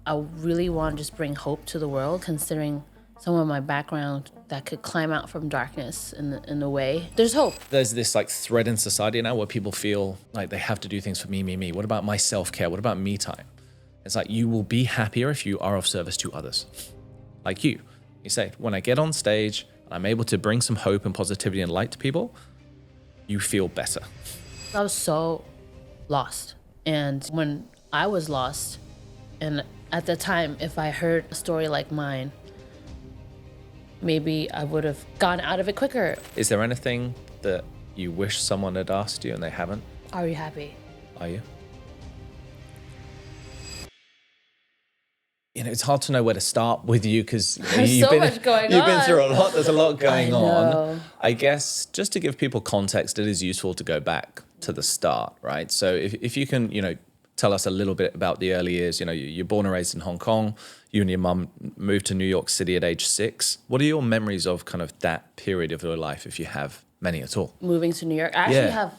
I really want to just bring hope to the world, considering some of my background that could climb out from darkness in a way. There's hope. There's this like thread in society now where people feel like they have to do things for me. What about my self-care? What about me time? It's like, you will be happier if you are of service to others. Like you say, when I get on stage, I'm able to bring some hope and positivity and light to people, you feel better. I was so lost. And when I was lost, and at the time, if I heard a story like mine, maybe I would have gone out of it quicker. Is there anything that you wish someone had asked you and they haven't? Are you happy? Are you? You know, it's hard to know where to start with you because you've been through a lot. There's a lot going on. I guess just to give people context, it is useful to go back to the start, right? So if you can, tell us a little bit about the early years. You're born and raised in Hong Kong. You and your mum moved to New York City at age 6. What are your memories of kind of that period of your life, if you have many at all? Moving to New York, I actually have.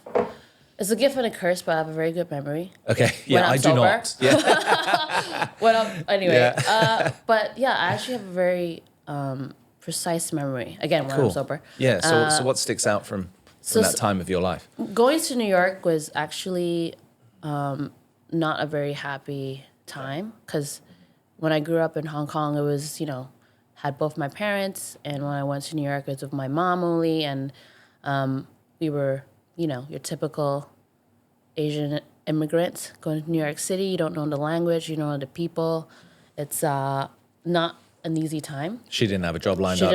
It's a gift and a curse, but I have a very good memory. Okay, yeah, I do not. Yeah. But yeah, I actually have a very precise memory. Again, when I'm sober. Yeah. So what sticks out from that time of your life? Going to New York was actually not a very happy time, because when I grew up in Hong Kong, it was had both my parents, and when I went to New York, it was with my mom only, and we were. Your typical Asian immigrant going to New York City. You don't know the language. You don't know the people. It's not an easy time. She didn't have a job lined up.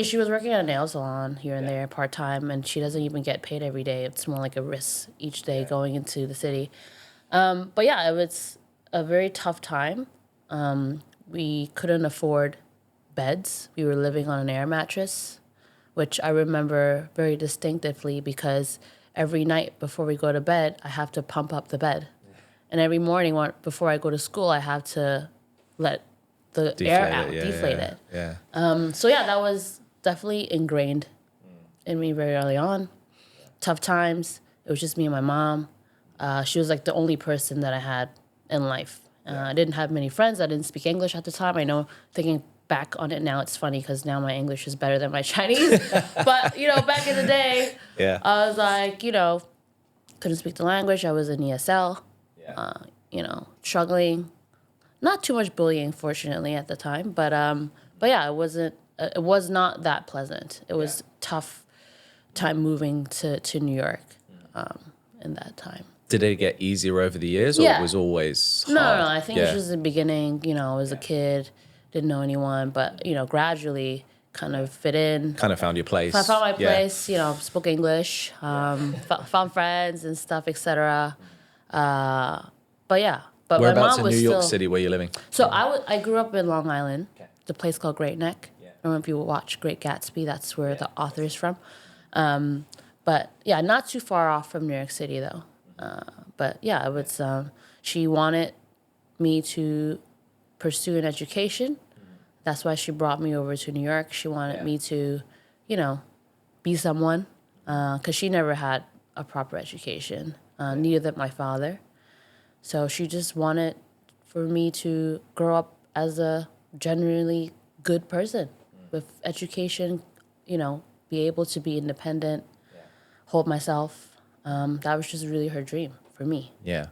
She was working at a nail salon here and there part-time, and she doesn't even get paid every day. It's more like a risk each day going into the city. But yeah, it was a very tough time. We couldn't afford beds. We were living on an air mattress, which I remember very distinctively because every night before we go to bed, I have to pump up the bed. And every morning before I go to school, I have to let the air out, deflate it. Yeah. That was definitely ingrained in me very early on. Tough times. It was just me and my mom. She was like the only person that I had in life. I didn't have many friends. I didn't speak English at the time. I know, thinking back on it now, it's funny because now my English is better than my Chinese. But, back in the day, I was like, couldn't speak the language. I was in ESL, struggling. Not too much bullying, fortunately, at the time. But yeah, it was not that pleasant. It was tough time moving to New York in that time. Did it get easier over the years, or it was always hard? No, I think it was just the beginning. I was a kid. Didn't know anyone, but, gradually kind of fit in. Kind of found your place. I found my place, spoke English, found friends and stuff, etc. But yeah. But whereabouts my mom was in New York City were you living? So I grew up in Long Island, the place called Great Neck. I don't know if you watch Great Gatsby, that's where the author is from. But yeah, not too far off from New York City though. But yeah, it was, she wanted me to pursue an education. That's why she brought me over to New York. She wanted me to, be someone, because she never had a proper education, neither did my father. So she just wanted for me to grow up as a genuinely good person with education, be able to be independent, hold myself. That was just really her dream for me. Yeah.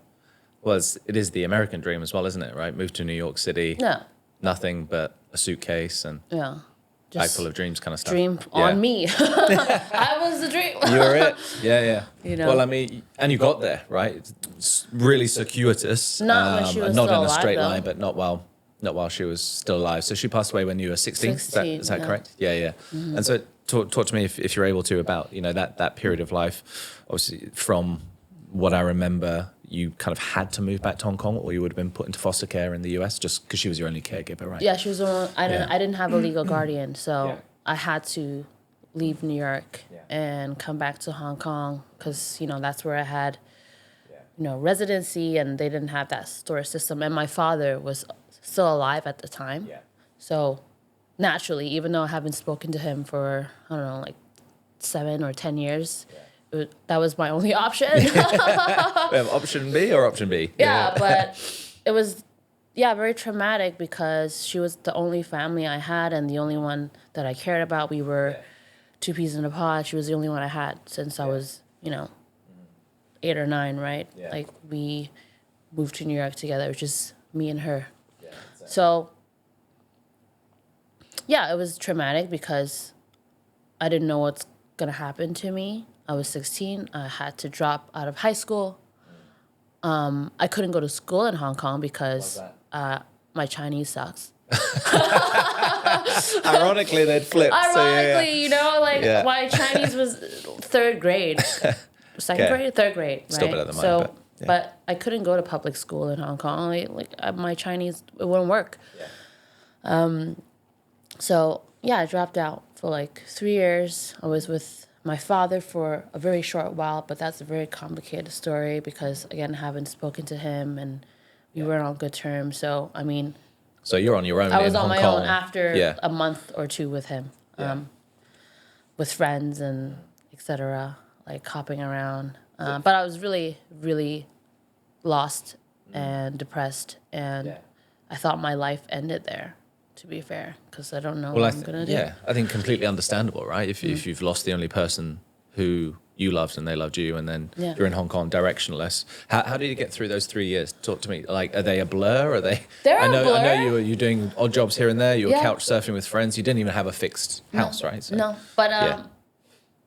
Well, it is the American dream as well, isn't it, right? Move to New York City. Yeah. Nothing but a suitcase and bag full of dreams kind of stuff. Dream on me. I was the dream. You were it. Yeah. Well, and you got there, right? It's really circuitous. Not when she was not still in a straight alive, line, but not while she was still alive. So she passed away when you were 16. 16, is that correct? Yeah. Mm-hmm. And so talk to me if you're able to about that period of life. Obviously, from what I remember, you kind of had to move back to Hong Kong, or you would have been put into foster care in the US just because she was your only caregiver, right? Yeah, she was. I didn't have a legal guardian, so I had to leave New York and come back to Hong Kong because that's where I had residency, and they didn't have that storage system. And my father was still alive at the time, so naturally, even though I haven't spoken to him for I don't know, like 7 or 10 years. That was my only option. We have option B or option B? Yeah, but it was, Yeah, very traumatic because she was the only family I had and the only one that I cared about. We were two peas in a pod. She was the only one I had since I was, 8 or 9, right? Yeah. Like, we moved to New York together. It was just me and her. Yeah, exactly. So, yeah, it was traumatic because I didn't know what's going to happen to me. I was 16. I had to drop out of high school. I couldn't go to school in Hong Kong because my Chinese sucks. Ironically, they'd flipped. Ironically, my Chinese was third grade. Second grade? Third grade, right? Still better than mine, but I couldn't go to public school in Hong Kong. My Chinese, it wouldn't work. Yeah. So, I dropped out for 3 years. I was with my father for a very short while, but that's a very complicated story because, again, I haven't spoken to him and we weren't on good terms. So, So you're on your own. I was on my own after a month or two with him, with friends and etc. Hopping around. But I was really, really lost and depressed, and I thought my life ended there. To be fair, because I don't know what I'm gonna do. Yeah, I think completely understandable, right? If you've lost the only person who you loved and they loved you, and then you're in Hong Kong directionless. How did you get through those 3 years? Talk to me. Are they a blur? Are they? They're a blur. I know you're doing odd jobs here and there. You were couch surfing with friends. You didn't even have a fixed house, right? So, no, but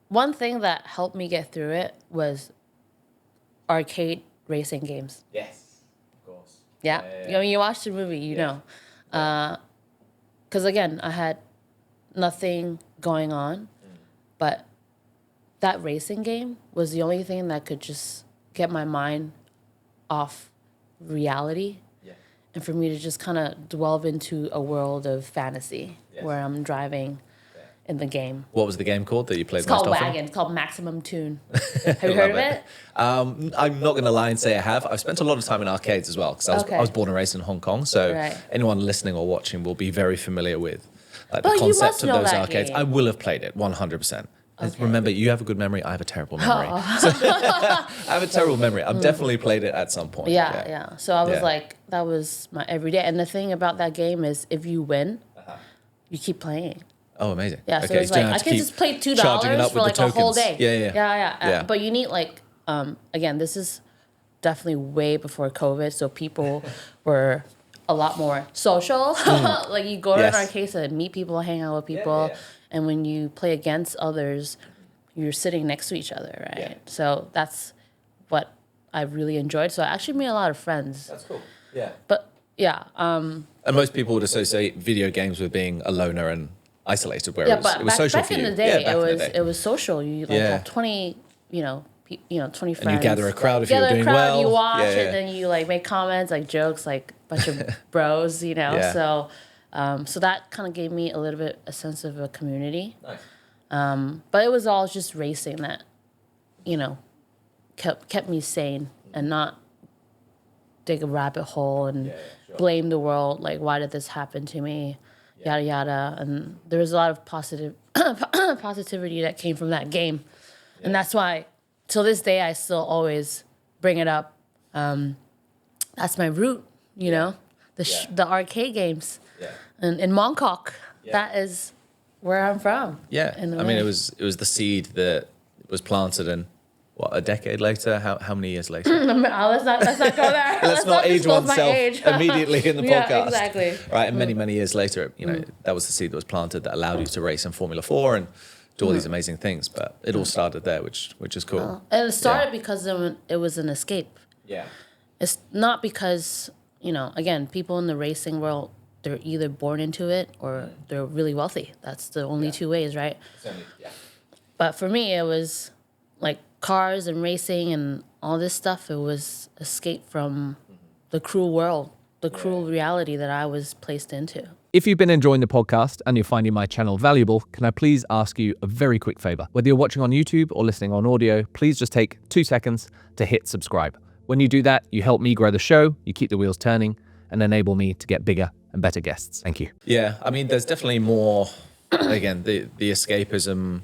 one thing that helped me get through it was arcade racing games. Yes, of course. Yeah. You watched the movie, you know. Because, again, I had nothing going on, but that racing game was the only thing that could just get my mind off reality and for me to just kind of delve into a world of fantasy where I'm driving in the game. What was the game called that you played most often? It's called Wagon. It's called Maximum Tune. Have you heard of it? I'm not going to lie and say I have. I've spent a lot of time in arcades as well because I was born and raised in Hong Kong. So anyone listening or watching will be very familiar with the concept of those arcades. Game. I will have played it 100%. Okay. Remember, you have a good memory. I have a terrible memory. So I have a terrible memory. I've definitely played it at some point. Yeah. So I was that was my everyday. And the thing about that game is if you win, you keep playing. Oh, amazing. Yeah, so it's I can just play $2 for a whole day. Yeah. But you need again, this is definitely way before COVID, so people were a lot more social. You go to an arcade and meet people, hang out with people, and when you play against others, you're sitting next to each other, right? Yeah. So that's what I really enjoyed. So I actually made a lot of friends. That's cool. Yeah. But and most people would associate video games with being a loner and isolated, where it was social back for you. In the day, it was social. You have 20, 20 friends. And you gather a crowd if you're doing well. You watch and then you make comments, jokes, bunch of bros, So, so that kind of gave me a little bit a sense of a community. Nice. But it was all just racing that, kept me sane and not dig a rabbit hole and blame the world. Why did this happen to me? Yada yada, and there was a lot of positivity that came from that game, and that's why till this day I still always bring it up. That's my root, the arcade games, and in Mongkok, that is where I'm from. Yeah, it was the seed that was planted, and a decade later? How many years later? Let's not go there. Let's not age oneself immediately in the podcast. Yeah, exactly. Right, and many years later, that was the seed that was planted that allowed you to race in Formula 4 and do all these amazing things. But it all started there, which is cool. And it started because it was an escape. Yeah. It's not because, again, people in the racing world, they're either born into it or they're really wealthy. That's the only two ways, right? But for me, it was cars and racing and all this stuff. It was escape from the cruel world, the cruel reality that I was placed into. If you've been enjoying the podcast and you're finding my channel valuable, can I please ask you a very quick favor? Whether you're watching on YouTube or listening on audio, please just take 2 seconds to hit subscribe. When you do that, you help me grow the show, you keep the wheels turning, and enable me to get bigger and better guests. Thank you. Yeah, there's definitely more, again, the escapism,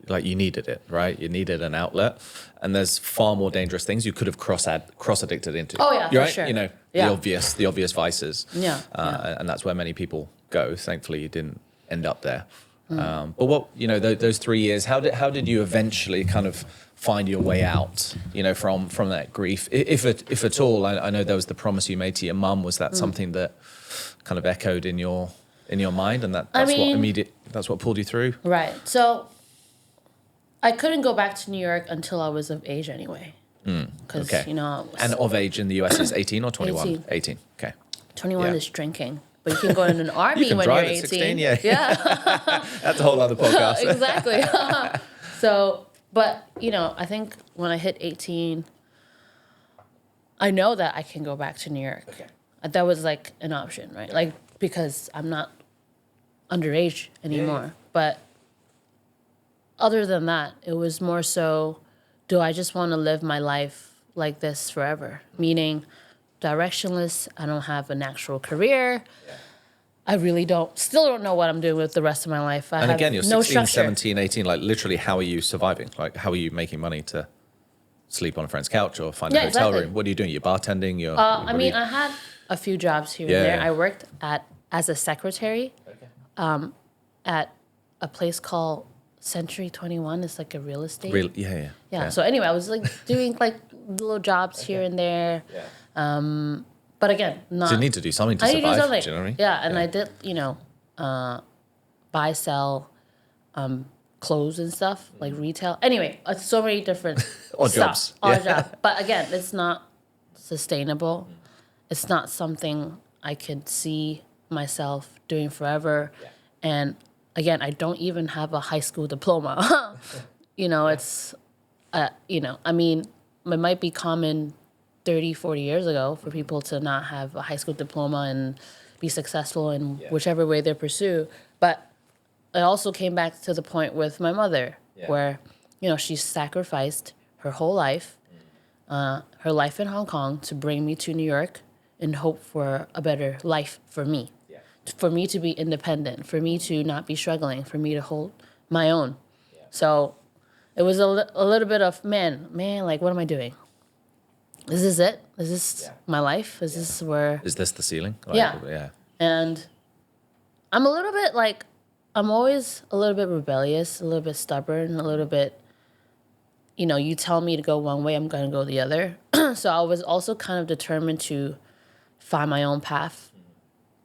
like you needed it, right? You needed an outlet, and there's far more dangerous things you could have cross addicted into. Oh yeah, You're for right. sure. You know, Yeah. the obvious vices. Yeah. And that's where many people go. Thankfully, you didn't end up there. But what, you know, those 3 years, how did you eventually kind of find your way out, you know, from that grief, if at all? I know there was the promise you made to your mum. Was that something that kind of echoed in your mind, and that's what pulled you through? Right. So I couldn't go back to New York until I was of age anyway. Because, Okay. you know, And of age in the US is 18 or 21? 18. 18. Okay. 21 Yeah. is drinking. But you can go in an army You can when you're drive 18. at 16, yeah. Yeah. That's a whole other podcast. Exactly. So, but, you know, I think when I hit 18, I know that I can go back to New York. Okay. That was like an option, right? Like, because I'm not underage anymore. Yeah. But other than that, it was more so, do I just want to live my life like this forever? Meaning directionless, I don't have an actual career. Yeah. I really still don't know what I'm doing with the rest of my life. I And have again, you're no 16, structure. 17, 18, like literally how are you surviving? Like how are you making money to sleep on a friend's couch or find a hotel exactly. room? What are you doing? You're bartending? I had a few jobs here and there. Yeah. I worked as a secretary at a place called Century 21. It's like a real estate. Yeah. So anyway, I was like doing like little jobs here and there. Yeah. But again, not. So you need to do something to I survive. need to do something. Do you know what I mean? Yeah, and I did, you know, buy, sell, clothes and stuff, like retail. Anyway, so many different Odd stuff. jobs. Odd jobs. But again, it's not sustainable. It's not something I could see myself doing forever. Yeah. And again, I don't even have a high school diploma. You know, it's, you know, I mean, it might be common 30, 40 years ago for people to not have a high school diploma and be successful in whichever way they pursue. But it also came back to the point with my mother where, you know, she sacrificed her whole life, her life in Hong Kong to bring me to New York in hope for a better life for me, for me to be independent, for me to not be struggling, for me to hold my own. So it was a little bit of, man, like, what am I doing? Is this it? Is this my life? Is this where... Is this the ceiling? Like, yeah. And I'm a little bit like, I'm always a little bit rebellious, a little bit stubborn, a little bit, you know, you tell me to go one way, I'm going to go the other. So I was also kind of determined to find my own path,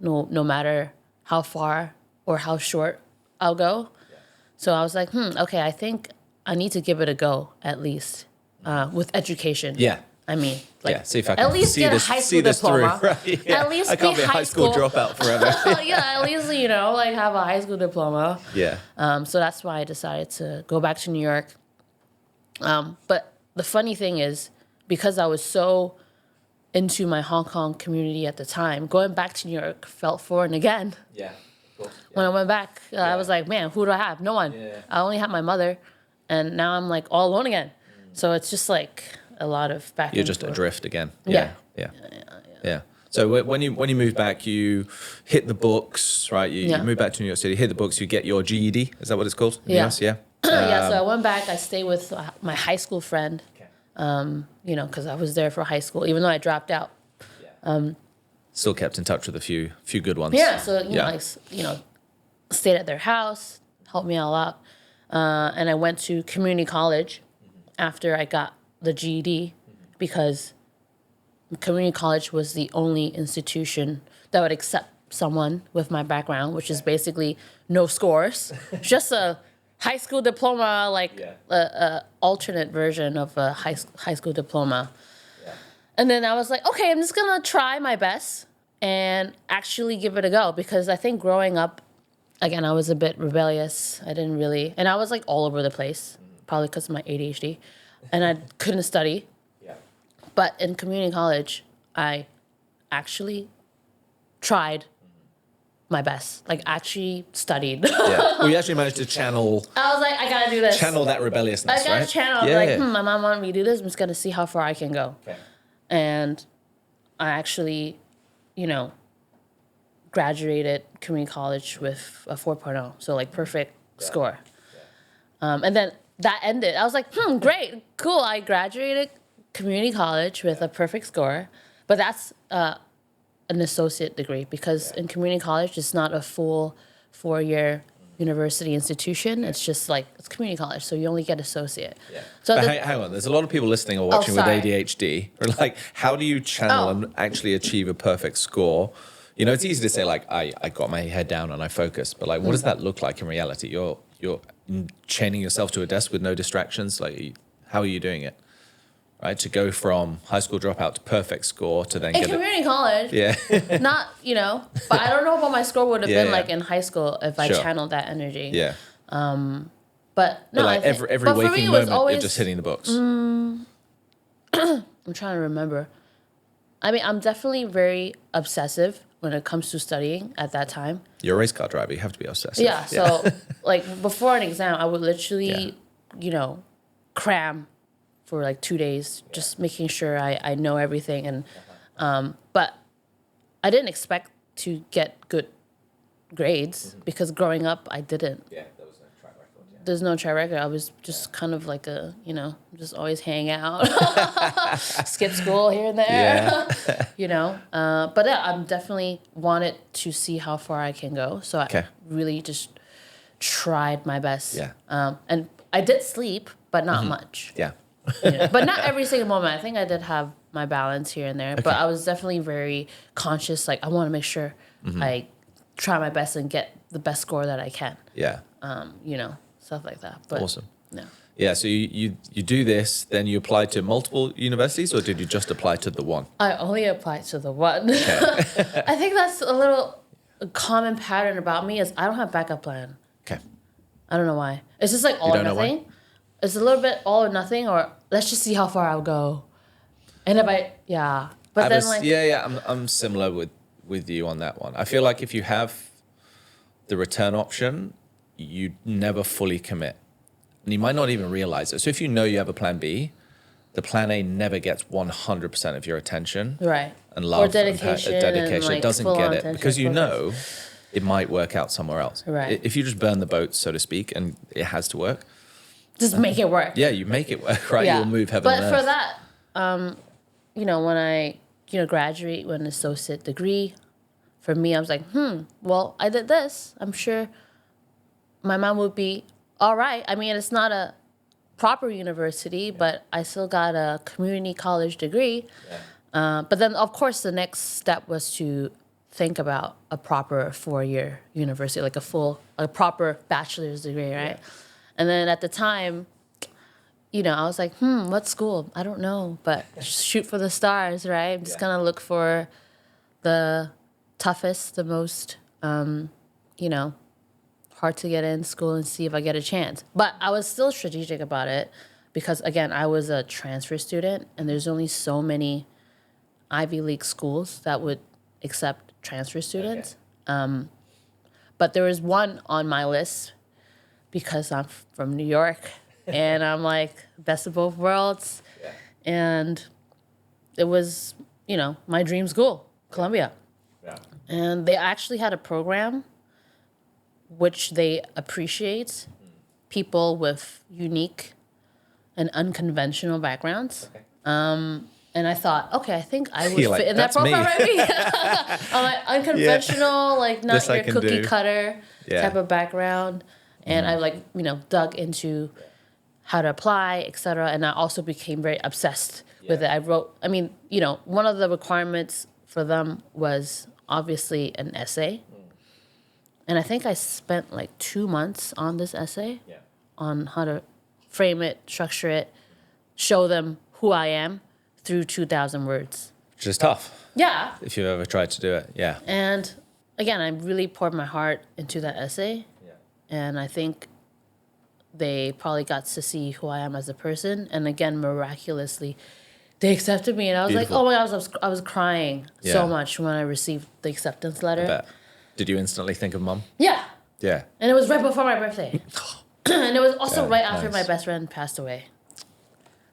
no matter how far or how short I'll go. So I was like, okay, I think I need to give it a go, at least, with education. Yeah. I mean, like, see if I can at least see get this, a high see school this diploma. through. Right? Yeah. At least I can't be a high school dropout forever. Yeah, at least, you know, like have a high school diploma. Yeah. So that's why I decided to go back to New York. But the funny thing is, because I was so into my Hong Kong community at the time, going back to New York felt foreign again. Yeah. Cool. When I went back, I was like, man, who do I have? No one. Yeah. I only have my mother. And now I'm like all alone again. So it's just like a lot of back You're and just forth. adrift again. Yeah. Yeah. So when you moved back, you hit the books, right? You moved back to New York City, hit the books, you get your GED. Is that what it's called? In the US? Yeah. Yeah, so I went back. I stayed with my high school friend, Okay. you know, because I was there for high school, even though I dropped out. Still kept in touch with a few good ones. Yeah, so, you know, stayed at their house, helped me all out. And I went to community college after I got the GED because community college was the only institution that would accept someone with my background, which is basically no scores, just a high school diploma, like a alternate version of a high school diploma. Yeah. And then I was like, okay, I'm just gonna try my best and actually give it a go, because I think growing up, again, I was a bit rebellious. I didn't really, and I was like all over the place, probably because of my ADHD, and I couldn't study. Yeah. But in community college, I actually tried my best, like actually studied. Yeah. Well, you actually managed to channel. I was like, I gotta do this. Channel that rebelliousness, I gotta right? channel. Like, my mom wanted me to do this. I'm just gonna see how far I can go. Okay. And I actually, you know, graduated community college with a 4.0, so like perfect score. And then that ended. I was like, great, cool. I graduated community college with a perfect score, but that's an associate degree because in community college, it's not a full 4-year university institution. It's just like, it's community college, so you only get associate. Yeah. So hang on, there's a lot of people listening or watching with ADHD. Or like, how do you channel and actually achieve a perfect score? You know, it's easy to say like, I got my head down and I focused, but like, what does that look like in reality? You're chaining yourself to a desk with no distractions. Like, how are you doing it? Right, to go from high school dropout to perfect score to then in get community college. Yeah. Not, but I don't know what my score would have been like in high school if I channeled that energy. Yeah. But no, like every waking moment, you're just hitting the books. I'm trying to remember. I mean, I'm definitely very obsessive when it comes to studying at that time. You're a race car driver. You have to be obsessive. Yeah. So, like, before an exam, I would literally, cram for like 2 days, just making sure I know everything. And but I didn't expect to get good grades because growing up, I didn't. Yeah, there was no track record. Yeah. There's no track record. I was just kind of like just always hang out, skip school here and there, But yeah, I'm definitely wanted to see how far I can go. So I really just tried my best. Yeah. And I did sleep, but not much. Yeah. But not every single moment. I think I did have my balance here and there. But I was definitely very conscious. Like, I want to make sure I try my best and get the best score that I can. Yeah. Stuff like that. But, awesome. Yeah. Yeah, so you do this, then you apply to multiple universities, or did you just apply to the one? I only applied to the one. Okay. I think that's a common pattern about me is I don't have backup plan. Okay. I don't know why. It's just like all or nothing. It's a little bit all or nothing, or let's just see how far I'll go. And if but then I'm similar with you on that one. I feel like if you have the return option, you never fully commit. And you might not even realize it. So if you know you have a plan B, the plan A never gets 100% of your attention. Right. And love. Or dedication. And it doesn't get it. Because you know it might work out somewhere else. Right. If you just burn the boat, so to speak, and it has to work. Just make it work. Yeah, you make it work, right? You'll move heaven and earth. But for that, when I, graduate with an associate degree, for me, I was like, well, I did this. I'm sure my mom would be all right. I mean, it's not a proper university, but I still got a community college degree. Yeah. But then, of course, the next step was to think about a proper 4-year university, like a proper bachelor's degree, right? Yeah. And then at the time, I was like, what school? I don't know, but shoot for the stars, right? I'm just going to look for the toughest, the most, hard to get in school and see if I get a chance. But I was still strategic about it because, again, I was a transfer student, and there's only so many Ivy League schools that would accept transfer students. Okay. But there was one on my list because I'm from New York, and I'm like, best of both worlds. Yeah. And it was, my dream school, Columbia. Yeah. And they actually had a program which they appreciate people with unique and unconventional backgrounds. Okay. And I thought, okay, I think I would fit in that program. I'm like, unconventional, not your cookie cutter type of background. And I dug into how to apply, etc. And I also became very obsessed with it. I wrote, one of the requirements for them was obviously an essay. And I think I spent 2 months on this essay on how to frame it, structure it, show them who I am through 2,000 words. Which is tough. Yeah. If you've ever tried to do it, yeah. And again, I really poured my heart into that essay. Yeah. And I think they probably got to see who I am as a person. And again, miraculously, they accepted me. And I was Beautiful. Like, oh my God, I was crying so much when I received the acceptance letter. I bet. Did you instantly think of Mom? Yeah. Yeah. And it was right before my birthday. And it was also right after my best friend passed away.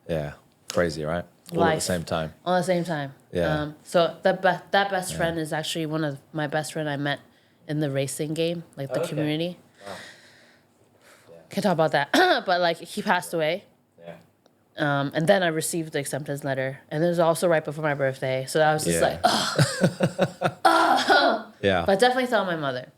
Yeah. Crazy, right? All at the same time. All at the same time. Yeah. So that best friend is actually one of my best friend I met in the racing game, the community. Wow. Can't talk about that. But like he passed away. Yeah. And then I received the acceptance letter, and it was also right before my birthday. So I was just like, yeah. But I definitely tell my mother.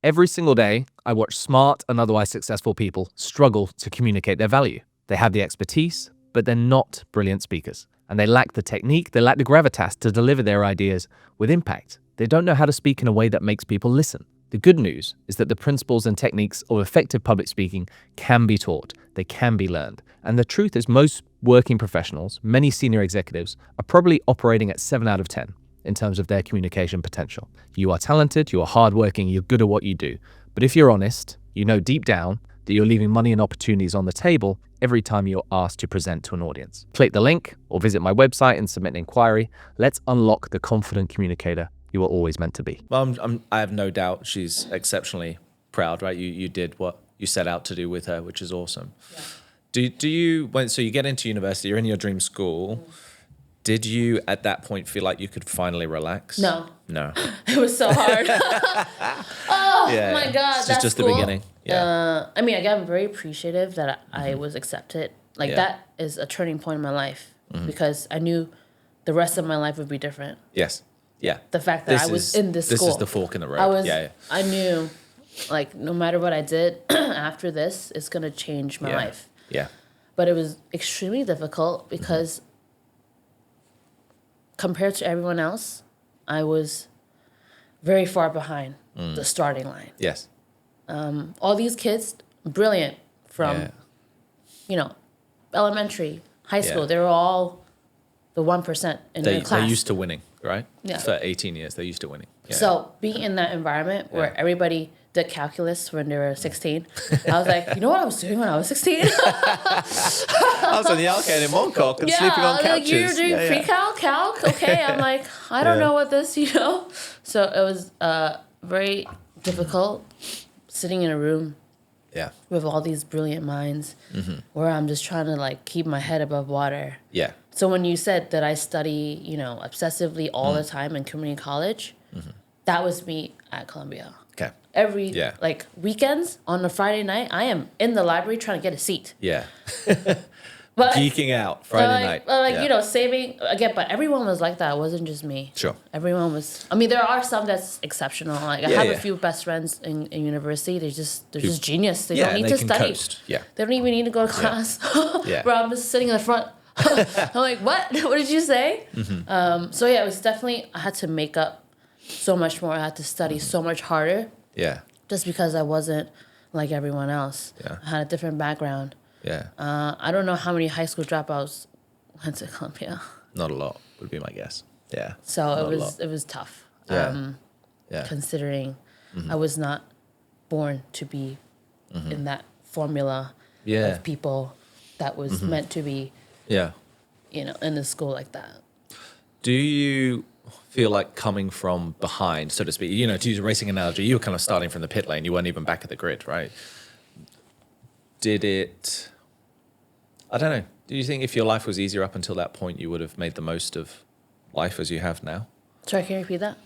Every single day, I watch smart and otherwise successful people struggle to communicate their value. They have the expertise, but they're not brilliant speakers. And they lack the technique, they lack the gravitas to deliver their ideas with impact. They don't know how to speak in a way that makes people listen. The good news is that the principles and techniques of effective public speaking can be taught, they can be learned. And the truth is most working professionals, many senior executives, are probably operating at 7 out of 10 in terms of their communication potential. You are talented, you are hardworking, you're good at what you do. But if you're honest, you know deep down that you're leaving money and opportunities on the table every time you're asked to present to an audience. Click the link or visit my website and submit an inquiry. Let's unlock the confident communicator you were always meant to be. Well, I have no doubt she's exceptionally proud, right? You did what you set out to do with her, which is awesome. Yeah. Do you, so you get into university, you're in your dream school. Did you at that point feel like you could finally relax? No. It was so hard. My God. It's just the beginning. Yeah. I mean, again, I'm very appreciative that I was accepted. Like that is a turning point in my life because I knew the rest of my life would be different. Yes. Yeah. The fact that I was in this school. This is the fork in the road. I knew, like, no matter what I did after this, it's going to change my life. Yeah. But it was extremely difficult because compared to everyone else, I was very far behind the starting line. Yes. All these kids, brilliant from, elementary, high school. They were all the 1% in their class. They're used to winning, right? Yeah. For 18 years, they're used to winning. Yeah. So being in that environment where everybody did calculus when they were 16, I was like, you know what I was doing when I was 16? I was on the arcade in Mongkok and sleeping on couches. Like, you're doing pre-calc, calc, okay. I'm like, I don't know what this, So it was very difficult sitting in a room with all these brilliant minds where I'm just trying to like keep my head above water. Yeah. So when you said that I study, obsessively all the time in community college, that was me at Columbia. Okay. Every weekends on a Friday night, I am in the library trying to get a seat. Yeah. But geeking out Friday night. Saving again. But everyone was like that. It wasn't just me. Sure. Everyone was. I mean, there are some that's exceptional. Like I have a few best friends in university. They're just genius. They don't need to study. Coast. Yeah. They don't even need to go to class. Bro, I'm just sitting in the front. I'm like, what? What did you say? So it was definitely, I had to make up so much more. I had to study so much harder. Yeah. Just because I wasn't like everyone else. Yeah. I had a different background. Yeah. I don't know how many high school dropouts went to Columbia. Not a lot would be my guess. Yeah. So it was tough. Yeah. Considering I was not born to be in that formula of people that was meant to be in a school like that. Do you feel like coming from behind, so to speak, to use a racing analogy, you were kind of starting from the pit lane, you weren't even back at the grid, right? Did it, I don't know, do you think if your life was easier up until that point, you would have made the most of life as you have now? Sorry, can you repeat that?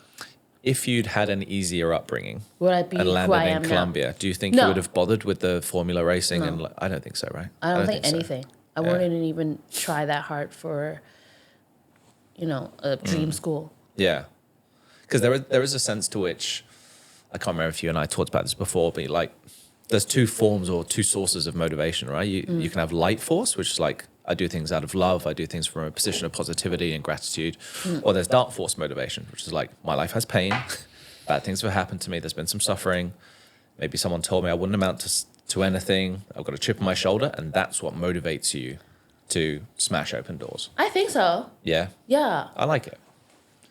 If you'd had an easier upbringing would I be and landed in Colombia, now? Do you think you would have bothered with the formula racing? No. I don't think so, right? I don't think anything. So. I wouldn't even try that hard for, a dream school. Yeah. Because there is a sense to which, I can't remember if you and I talked about this before, but like, there's two forms or two sources of motivation, right? You can have light force, which is like, I do things out of love, I do things from a position of positivity and gratitude. Or there's dark force motivation, which is like, my life has pain, bad things have happened to me, there's been some suffering, maybe someone told me I wouldn't amount to anything, I've got a chip on my shoulder, and that's what motivates you to smash open doors. I think so. Yeah? Yeah. I like it.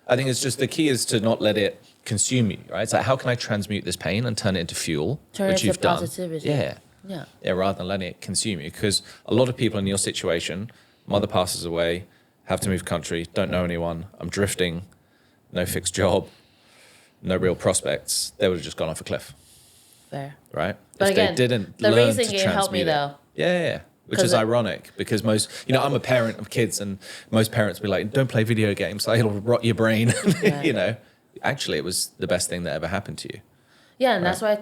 I think it's just the key is to not let it consume you, right? It's like, how can I transmute this pain and turn it into fuel, which you've done? Positivity. Yeah, rather than letting it consume you. Because a lot of people in your situation, mother passes away, have to move country, don't know anyone, I'm drifting, no fixed job, no real prospects, they would have just gone off a cliff. Fair. Right? But if again, they didn't the learn racing to game helped me though. Yeah. Which is ironic because most, I'm a parent of kids and most parents be like, don't play video games, like it'll rot your brain. Actually it was the best thing that ever happened to you. Yeah, and that's why I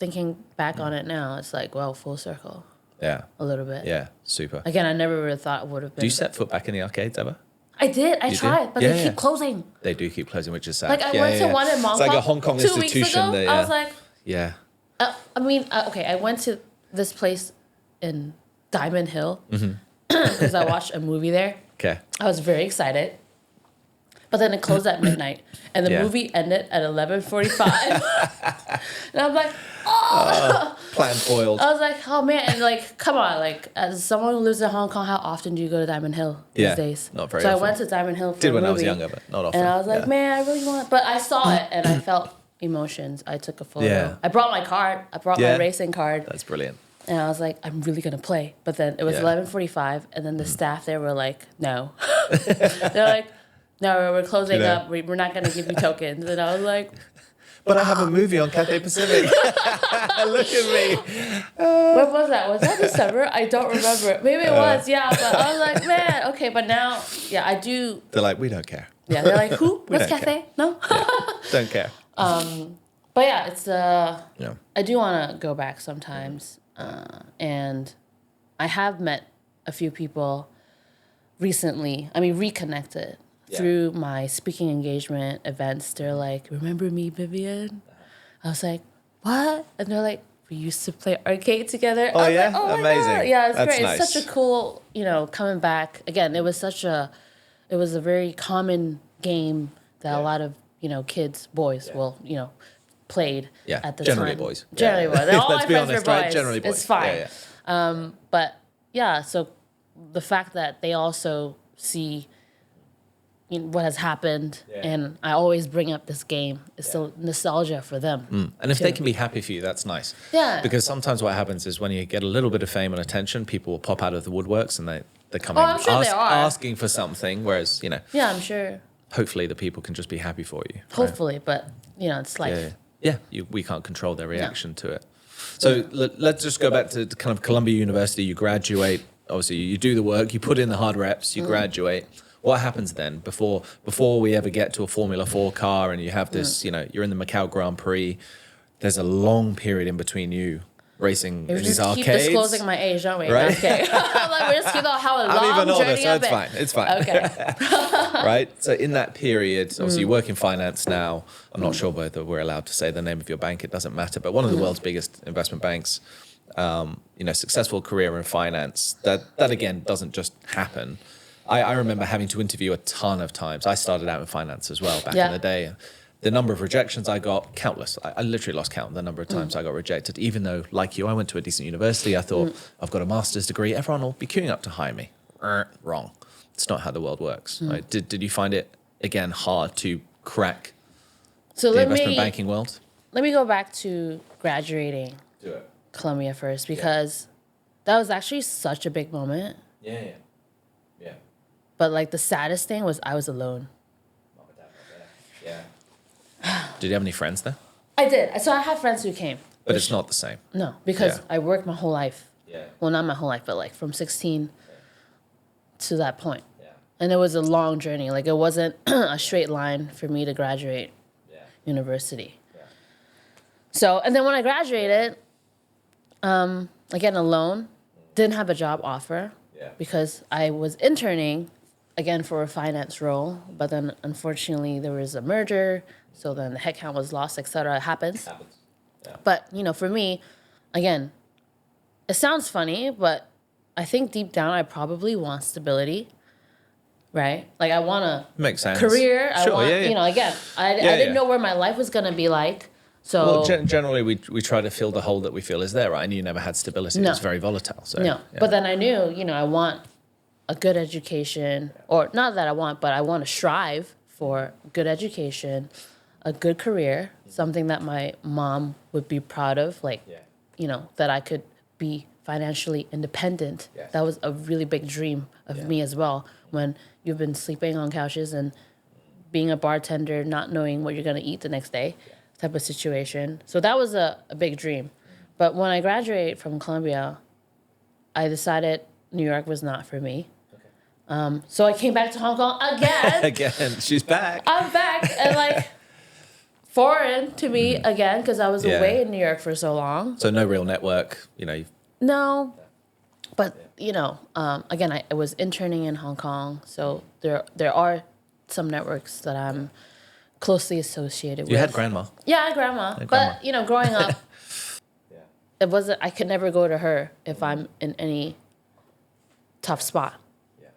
thinking back on it now, it's like, well, full circle. Yeah. A little bit. Yeah, super. Again, I never would have thought it would have been. Do you set foot back in the arcades ever? I did. I tried, but they keep closing. They do keep closing, which is sad. Like I went to one in Mong Kok. It's like a Hong Kong 2 institution. weeks ago. I was like, yeah. I mean, okay, I went to this place in Diamond Hill because I watched a movie there. Okay. I was very excited. But then it closed at midnight. And the movie ended at 11:45. And I'm like, plan foiled. I was like, oh man, and like, come on, like, as someone who lives in Hong Kong, how often do you go to Diamond Hill these days? Not very often. often. So I went to Diamond Hill for Did a when movie, I was younger, but not often. And I was like, man, I really want, but I saw it and I felt emotions. I took a photo. Yeah. I brought my card. I brought my racing card. That's brilliant. And I was like, I'm really gonna play. But then it was 11:45, and then the staff there were like, no. They're like, no, we're closing up. We're not gonna give you tokens. And I was like, but I have a movie on Cathay Pacific. Look at me. when was that? Was that December? I don't remember. Maybe it was, yeah. But I was like, man, okay. But now, yeah, I do. They're like, we don't care. Yeah, they're like, who? What's don't Cathay? No? Don't care. But yeah, it's, I do want to go back sometimes. And I have met a few people recently, reconnected through my speaking engagement events. They're like, remember me, Vivian? I was like, what? And they're like, we used to play arcade together. Oh, I was yeah? like, oh amazing. my God. Yeah, it's That's great. nice. It's such a cool, coming back. Again, it was a very common game that a lot of, kids, boys played at the generally time. Boys. Generally boys. All Let's my be friends honest, were boys. right? Generally boys. It's fine. Yeah. But yeah, so the fact that they also see what has happened, and I always bring up this game, it's still nostalgia for them. And if they can be happy for you, that's nice. Yeah. Because sometimes what happens is when you get a little bit of fame and attention, people will pop out of the woodworks and they come in I'm sure they are. asking for something, whereas, Yeah, I'm sure. hopefully the people can just be happy for you. Right? Hopefully, but it's life. We can't control their reaction to it. So let's just go back to kind of Columbia University. You graduate, obviously you do the work, you put in the hard reps, you graduate. What happens then before we ever get to a Formula 4 car and you have this, you're in the Macau Grand Prix, there's a long period in between you racing in these arcades. Keep disclosing my age, don't we? Right? Okay. Like, we just keep on how a long I'm even older, journey so of it's it. fine. It's fine. Okay. Right? So in that period, obviously you work in finance now. I'm not sure whether we're allowed to say the name of your bank. It doesn't matter. But one of the world's biggest investment banks, successful career in finance, that again doesn't just happen. I remember having to interview a ton of times. I started out in finance as well back in the day. The number of rejections I got, countless. I literally lost count the number of times I got rejected, even though, like you, I went to a decent university. I thought, I've got a master's degree. Everyone will be queuing up to hire me. Wrong. It's not how the world works. Right? Did you find it, again, hard to crack the investment banking world? Let me go back to graduating Columbia first, because that was actually such a big moment. Yeah. But like the saddest thing was I was alone. Mom and dad were there. Yeah. Did you have any friends there? I did. So I have friends who came. But it's not the same. No, because I worked my whole life. Yeah. Well, not my whole life, but like from 16 to that point. Yeah. And it was a long journey. Like it wasn't a straight line for me to graduate university. Yeah. So, and then when I graduated, again, alone, didn't have a job offer because I was interning, again, for a finance role. But then, unfortunately, there was a merger. So then the headcount was lost, et cetera. It happens. Yeah. But, for me, again, it sounds funny, but I think deep down I probably want stability, right? Like I want a career. Sure, I want, again, I didn't know where my life was going to be like. So generally we try to fill the hole that we feel is there, right? And you never had stability. No. It was very volatile. So, no, but then I knew, I want a good education, or not that I want, but I want to strive for good education, a good career, something that my mom would be proud of, like, that I could be financially independent. Yes. That was a really big dream of me as well. When you've been sleeping on couches and being a bartender, not knowing what you're going to eat the next day, type of situation. So that was a big dream. But when I graduated from Columbia, I decided New York was not for me. Okay. So I came back to Hong Kong again. Again, she's back. I'm back. And foreign to me again because I was away in New York for so long. So no real network, No, but again, I was interning in Hong Kong, so there are some networks that I'm closely associated with. You had grandma. Yeah, I had grandma. But growing up, it wasn't. I could never go to her if I'm in any tough spot.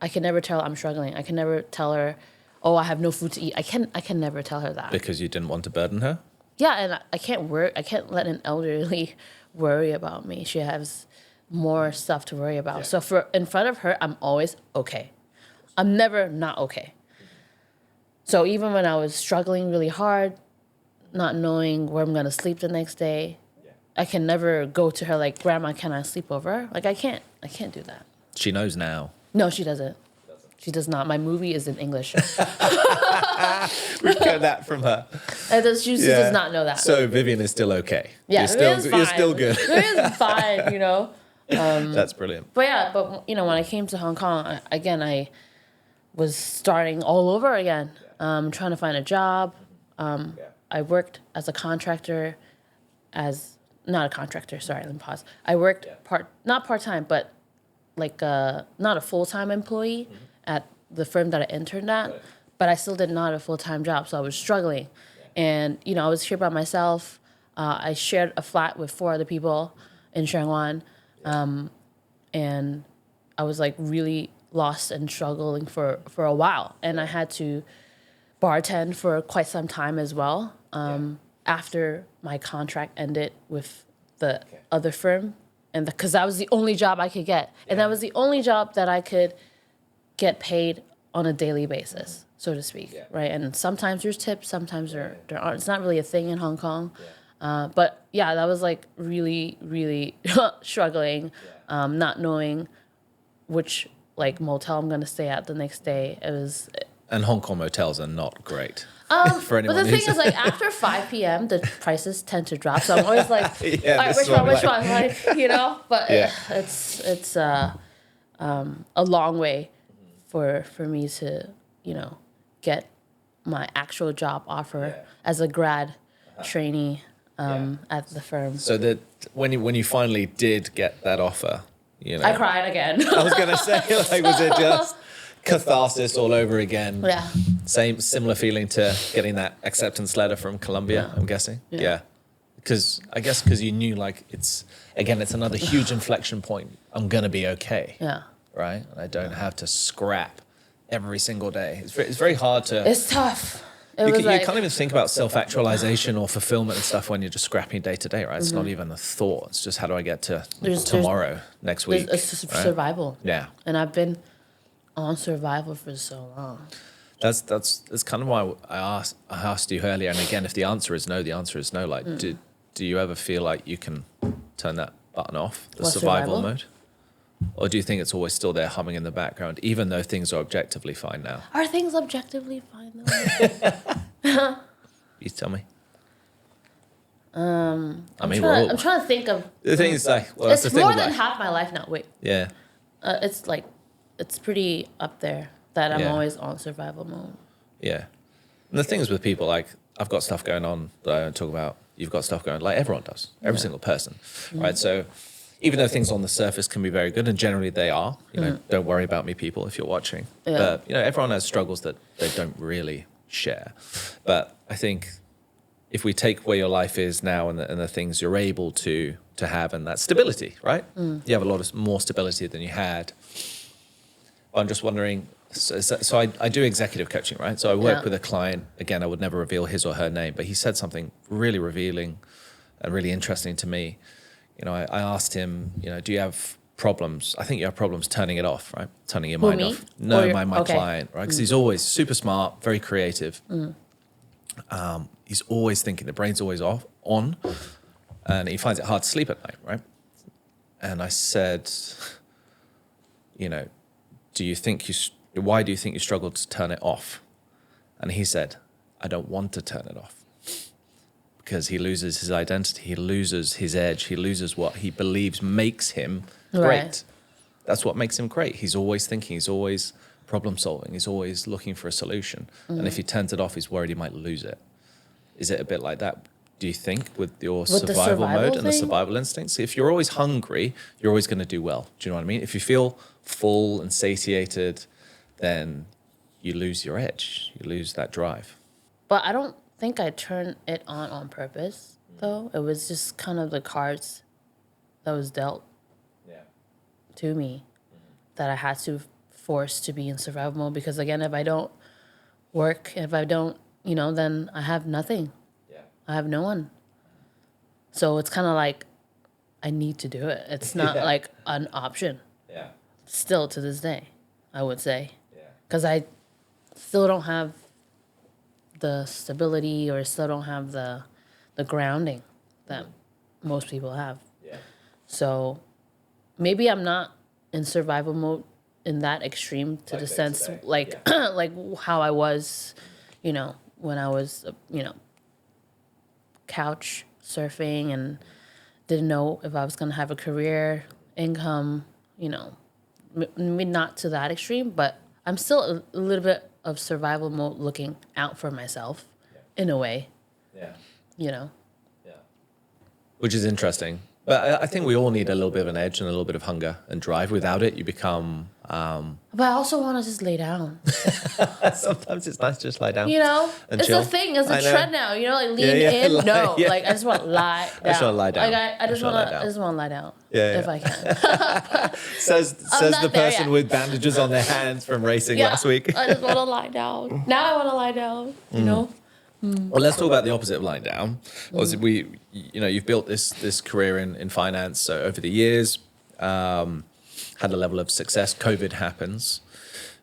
I can never tell her I'm struggling. I can never tell her, oh, I have no food to eat. I can never tell her that. Because you didn't want to burden her? Yeah, and I can't work. I can't let an elderly worry about me. She has more stuff to worry about. Yeah. So in front of her, I'm always okay. I'm never not okay. So even when I was struggling really hard, not knowing where I'm going to sleep the next day, I can never go to her like, Grandma, can I sleep over? Like, I can't do that. She knows now. No, she doesn't. She does not. My movie is in English. We got that from her. She does not know that. So Vivian is still okay. Yeah, you're still good. Vivian's fine, That's brilliant. But when I came to Hong Kong, I was starting all over again, trying to find a job. I worked as a contractor, not a contractor. Sorry, let me pause. I worked not part-time, but like not a full-time employee at the firm that I interned at, but I still did not a full-time job, so I was struggling. And, I was here by myself. I shared a flat with 4 other people in Sheung and I was like really lost and struggling for a while. And I had to bartend for quite some time as well after my contract ended with the other firm. And because that was the only job I could get. And that was the only job that I could get paid on a daily basis, so to speak, right? And sometimes there's tips, sometimes there aren't. It's not really a thing in Hong Kong. But that was like really, really struggling, not knowing which like motel I'm going to stay at the next day. It was... And Hong Kong motels are not great. For anyone but the thing is, like, after 5 p.m., the prices tend to drop. So I'm always like, all right, which one? Like, But it's a long way for me to, get my actual job offer as a grad trainee at the firm. So that when you finally did get that offer, I cried again. I was going to say, like, was it just catharsis all over again? Yeah. Similar feeling to getting that acceptance letter from Colombia, I'm guessing. Yeah. Because you knew, like, it's another huge inflection point. I'm going to be okay. Yeah. Right? And I don't have to scrap every single day. It's very hard to... It's tough. You can't even think about self-actualization or fulfillment and stuff when you're just scrapping day to day, right? It's not even a thought. It's just how do I get to tomorrow, next week? It's survival. Yeah. And I've been on survival for so long. That's kind of why I asked you earlier. And again, if the answer is no, the answer is no. Like, do you ever feel like you can turn that button off, the survival mode? Or do you think it's always still there humming in the background, even though things are objectively fine now? Are things objectively fine though? You tell me. I'm trying to think of... The thing is, like... Well, it's more than half my life now. Wait. Yeah. It's pretty up there that I'm always on survival mode. Yeah. And the thing is with people, like, I've got stuff going on that I don't talk about. You've got stuff going on, like everyone does. Every single person, right? So... Even though things on the surface can be very good, and generally they are, don't worry about me, people, if you're watching. Yeah. But, everyone has struggles that they don't really share. But I think if we take where your life is now and the things you're able to have, and that stability, right? You have a lot more stability than you had. I'm just wondering, so I do executive coaching, right? So I work with a client. Again, I would never reveal his or her name, but he said something really revealing and really interesting to me. I asked him, do you have problems? I think you have problems turning it off, right? Turning your mind off. No, my client, right? Because he's always super smart, very creative. He's always thinking, the brain's always on, and he finds it hard to sleep at night, right? And I said, why do you think you struggle to turn it off? And he said, I don't want to turn it off. Because he loses his identity, he loses his edge, he loses what he believes makes him great. Right. That's what makes him great. He's always thinking, he's always problem solving, he's always looking for a solution. And if he turns it off, he's worried he might lose it. Is it a bit like that, do you think, with your survival mode and the survival instincts? If you're always hungry, you're always going to do well. Do you know what I mean? If you feel full and satiated, then you lose your edge. You lose that drive. But I don't think I turned it on purpose, though. It was just kind of the cards that was dealt to me that I had to force to be in survival mode. Because, again, if I don't work, if I don't, then I have nothing. I have no one. So it's kind of like I need to do it. It's not like an option. Yeah. Still to this day, I would say. Yeah. Because I still don't have the stability or still don't have the grounding that most people have. Yeah. So maybe I'm not in survival mode in that extreme to the sense like like how I was, when I was, couch surfing and didn't know if I was going to have a career, income, maybe not to that extreme, but I'm still a little bit of survival mode looking out for myself in a way. Yeah. Yeah. Which is interesting. But I think we all need a little bit of an edge and a little bit of hunger and drive. Without it, you become... But I also want to just lay down. Sometimes it's nice to just lie down. It's chill. a thing. It's a trend now. Like lean in. No, like I just want to lie down. I just want to lie down. Like I just want to lie down. If I can. says the person with bandages on their hands from racing last week. I just want to lie down. Now I want to lie down. Well, let's talk about the opposite of lying down. Obviously, you've built this career in finance. So over the years, had a level of success. COVID happens,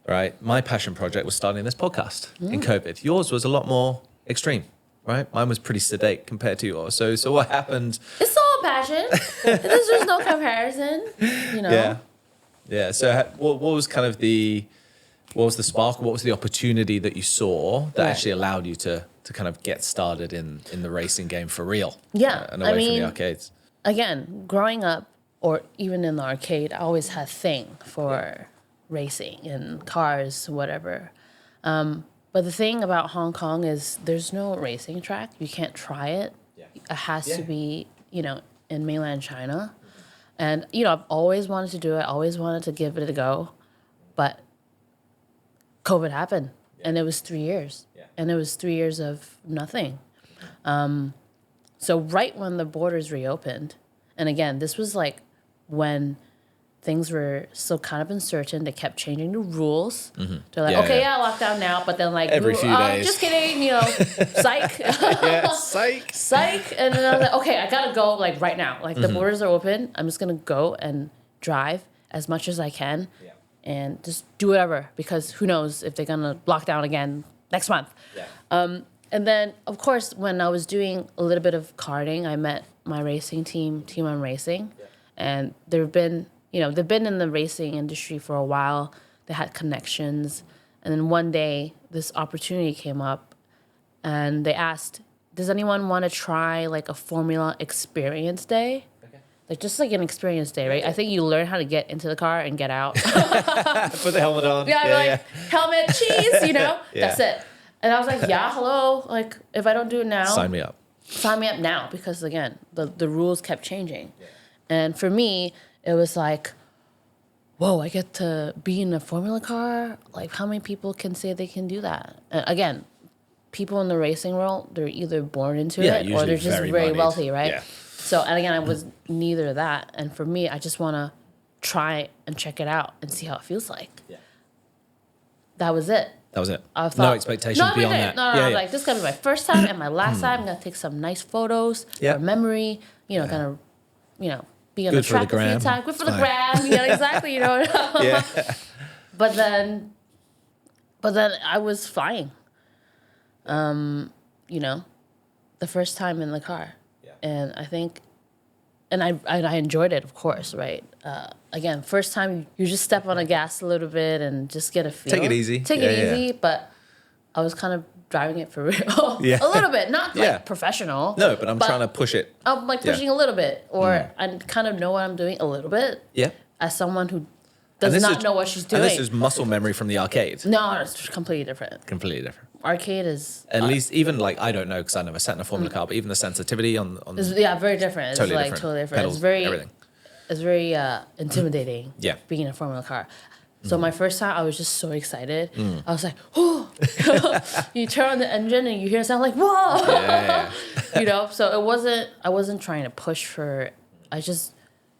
right? My passion project was starting this podcast in COVID. Yours was a lot more extreme, right? Mine was pretty sedate compared to yours. So what happened? It's all passion. There's no comparison, Yeah. So what was kind of what was the spark? What was the opportunity that you saw that actually allowed you to kind of get started in the racing game for real? Yeah. And away from the arcades. Again, growing up or even in the arcade, I always had a thing for racing and cars, whatever. But the thing about Hong Kong is there's no racing track. You can't try it. Yeah. It has to be, in mainland China. And, I've always wanted to do it. Always wanted to give it a go. But COVID happened, and it was 3 years. Yeah. And it was 3 years of nothing. So right when the borders reopened, and again, this was like when things were still kind of uncertain. They kept changing the rules. Mm-hmm. They're like, lockdown now, but then like, every few days. Just kidding, psych. Psych. And then I was like, okay, I gotta go like right now. Like the borders are open. I'm just gonna go and drive as much as I can. Yeah. And just do whatever, because who knows if they're gonna lock down again next month. Yeah. And then, of course, when I was doing a little bit of karting, I met my racing team, Team On Racing, and they've been in the racing industry for a while. They had connections, and then one day this opportunity came up, and they asked, "Does anyone want to try like a Formula experience day?" Like just like an experience day, right? I think you learn how to get into the car and get out. Put the helmet on. Helmet, cheese, That's it. And I was like, hello. Like if I don't do it now, sign me up. Sign me up now, because again, the rules kept changing. Yeah. And for me, it was like, whoa, I get to be in a Formula car? Like how many people can say they can do that? And again, people in the racing world, they're either born into it or they're just very wealthy, right? Yeah. So, and again, I was neither of that. And for me, I just want to try and check it out and see how it feels like. Yeah. That was it. I thought, no expectations beyond that. No, I was like, this is going to be my first time and my last time. I'm going to take some nice photos for memory, be on the track a few times. Good for the gram. Exactly, Yeah. But then I was flying, the first time in the car. And I think, and I enjoyed it, of course, right? Again, first time you just step on the gas a little bit and just get a feel. Take it easy. But I was kind of driving it for real. A little bit, not like professional. No, but I'm trying to push it. I'm like pushing a little bit, or I kind of know what I'm doing a little bit. Yeah. As someone who does not know what she's doing. And this is muscle memory from the arcade. No, it's completely different. arcade is at least even like I don't know because I never sat in a Formula car, but even the sensitivity on very different. It's totally different. Totally different. Pedals, it's very intimidating. Yeah, being in a Formula car. So my first time, I was just so excited. I was like, oh, you turn on the engine and you hear a sound like, whoa, yeah. So I wasn't trying to push for it. I just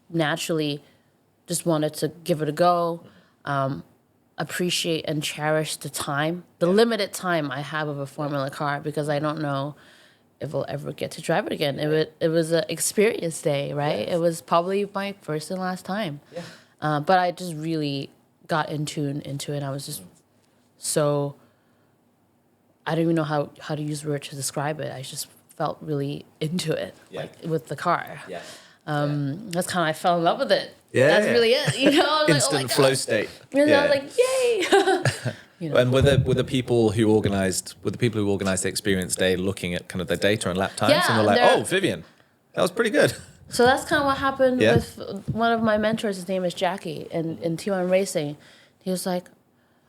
naturally just wanted to give it a go, appreciate and cherish the time, the limited time I have of a Formula car, because I don't know if I'll ever get to drive it again. It was an experience day, right? Yes. It was probably my first and last time. Yeah. But I just really got in tune into it. I was just so, I don't even know how to use words to describe it. I just felt really into it, like with the car. Yeah. That's kind of, I fell in love with it. Yeah. That's really it. Instant flow state. And I was like, yay. And were the people who organized the experience day looking at kind of the data and lap times and were like, oh, Vivian, that was pretty good. So that's kind of what happened with one of my mentors. His name is Jackie in T1 Racing. He was like,